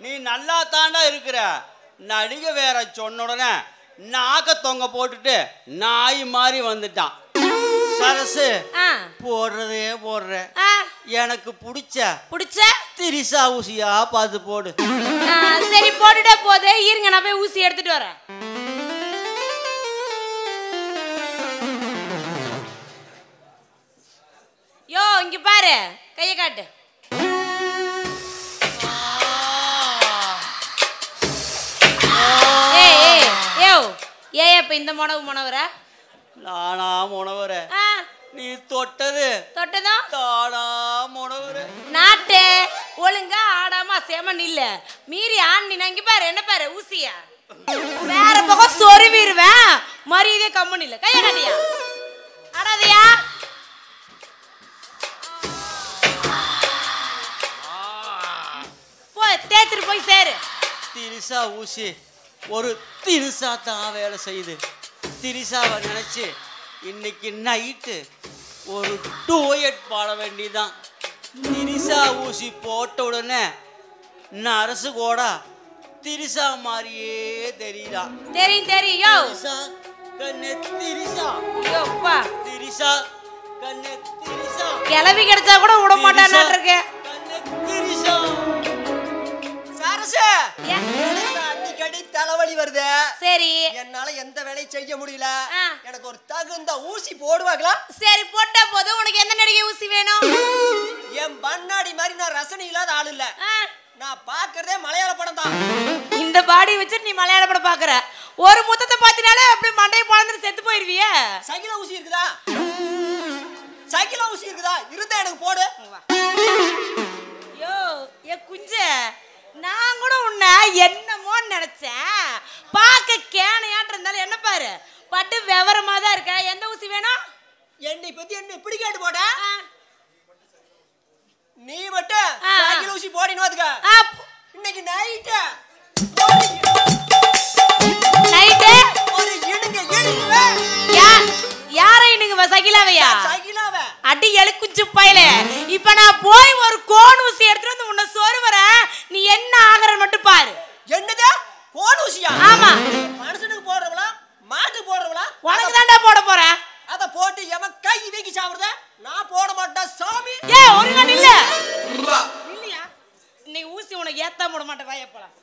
[SPEAKER 18] நீ நல்லா தாண்டா இருக்கிற. நடிகை வேற சொன்ன உடனே நாக்க தொங்க போட்டுட்டு நாய் மாதிரி வந்துட்டான். சரசு போடுறதே போடுற. எனக்கு பிடிச்ச திரிசா ஊசியா பார்த்து போடு.
[SPEAKER 17] சரி, போட்டுட்டே போதே இருங்க, நான் போய் ஊசி எடுத்துட்டு வரேன். யோ, இங்க பாரு, கைய காட்டு. இப்ப இந்த முனவர
[SPEAKER 18] நானா முனவர? நீ தொட்டதும் தானா முனவர.
[SPEAKER 17] நாட்டு ஒழுங்கா ஆடாம செமன் இல்ல மீறி ஆண்டினா இங்க பாரு, என்ன பாரு ஊசியா வேற பக்கம் சொருவிடுவேன். மரியாதை கம்மன் இல்ல. கைய காட்டியா ஆடாதையா? தேய்ச்சிட்டு போய் சேரு.
[SPEAKER 18] திரிசா ஊசி ஒரு திரிசா தான் வேலை செய்யுது. திரிசாவை நினைச்சு இன்னைக்கு நைட்டு ஒரு டூயட் பாட வேண்டியதான். திரிசா ஊசி போட்ட உடனே நரசு கூட திரிசா மாதிரியே தெரியலாம்.
[SPEAKER 17] தெரியும்.
[SPEAKER 18] கண்ணே திரிசா, திரிசா கண்ணே திரிசா.
[SPEAKER 17] கிளவி கிடைச்சா கூட விட மாட்டான் இருக்கு.
[SPEAKER 18] திரிசா
[SPEAKER 15] அடிக்கடி தலைவலி வருது.
[SPEAKER 17] சரி,
[SPEAKER 15] என்னால எந்த வேலையும் செய்ய முடியல. எனக்கு ஒரு தகுந்த ஊசி போடுவாங்களா?
[SPEAKER 17] சரி, போட்டா போதும். உனக்கு எந்த நடிகை ஊசி வேணும்?
[SPEAKER 15] என் பண்ணாடி மாதிரி நான் ரசனை இல்லாத ஆள் இல்ல. நான் பாக்குறதே மலையாள படம் தான்.
[SPEAKER 17] இந்த பாடி வச்சு நீ மலையாள படம் பாக்குற? ஒரு முத்தத்தை பார்த்தினாலே அப்படி மண்டையை பழந்து செத்து போயிருவிய.
[SPEAKER 15] சைக்கிள் ஊசி இருக்குதா? சைக்கிள் ஊசி இருக்குதா? இருந்தா எனக்கு போடு.
[SPEAKER 17] யோ, ஏ குஞ்ச, நான் கூட உன்னை என்னமோன்னு நினைச்சேன். பார்க்க கேனையாட்டு இருந்தாலும் என்ன பாரு, பட்டு விவரமா தான் இருக்க. எந்த ஊசி வேணும்?
[SPEAKER 15] என்னை பத்தி என்ன இப்படி கேட்டு போட? நீ மட்டும் சைக்கிள் ஊசி போடின்னு வந்துக்க. இன்னைக்கு நைட்டு ஒரு இடுங்க.
[SPEAKER 17] யாரை இடுங்க? சகிலாவையா?
[SPEAKER 15] சகிலாவ
[SPEAKER 17] அடி எழுக்குச்சு பையல. இப்ப நான் போய் ஒரு கோன் ஊசி எடுத்துட்டு வந்து உன்னை சொருவறேன். நீ என்ன ஆகறன்னு மட்டும் பாரு.
[SPEAKER 15] என்னது கோன் ஊசியா?
[SPEAKER 17] ஆமா.
[SPEAKER 15] மனுஷனுக்கு போடுறவளா மாட்டுக்கு போடுறவளா?
[SPEAKER 17] உனக்கு தான்டா போட போறேன்.
[SPEAKER 15] அத போட்டு எவன் கை வீங்கி சாவறத நான் போட மாட்டேன் சாமி.
[SPEAKER 17] ஒரு கண் இல்ல இல்லையா? இன்னைக்கு ஊசி உனக்கு ஏத்தாம போட மாட்டேன். வாய போலாம்.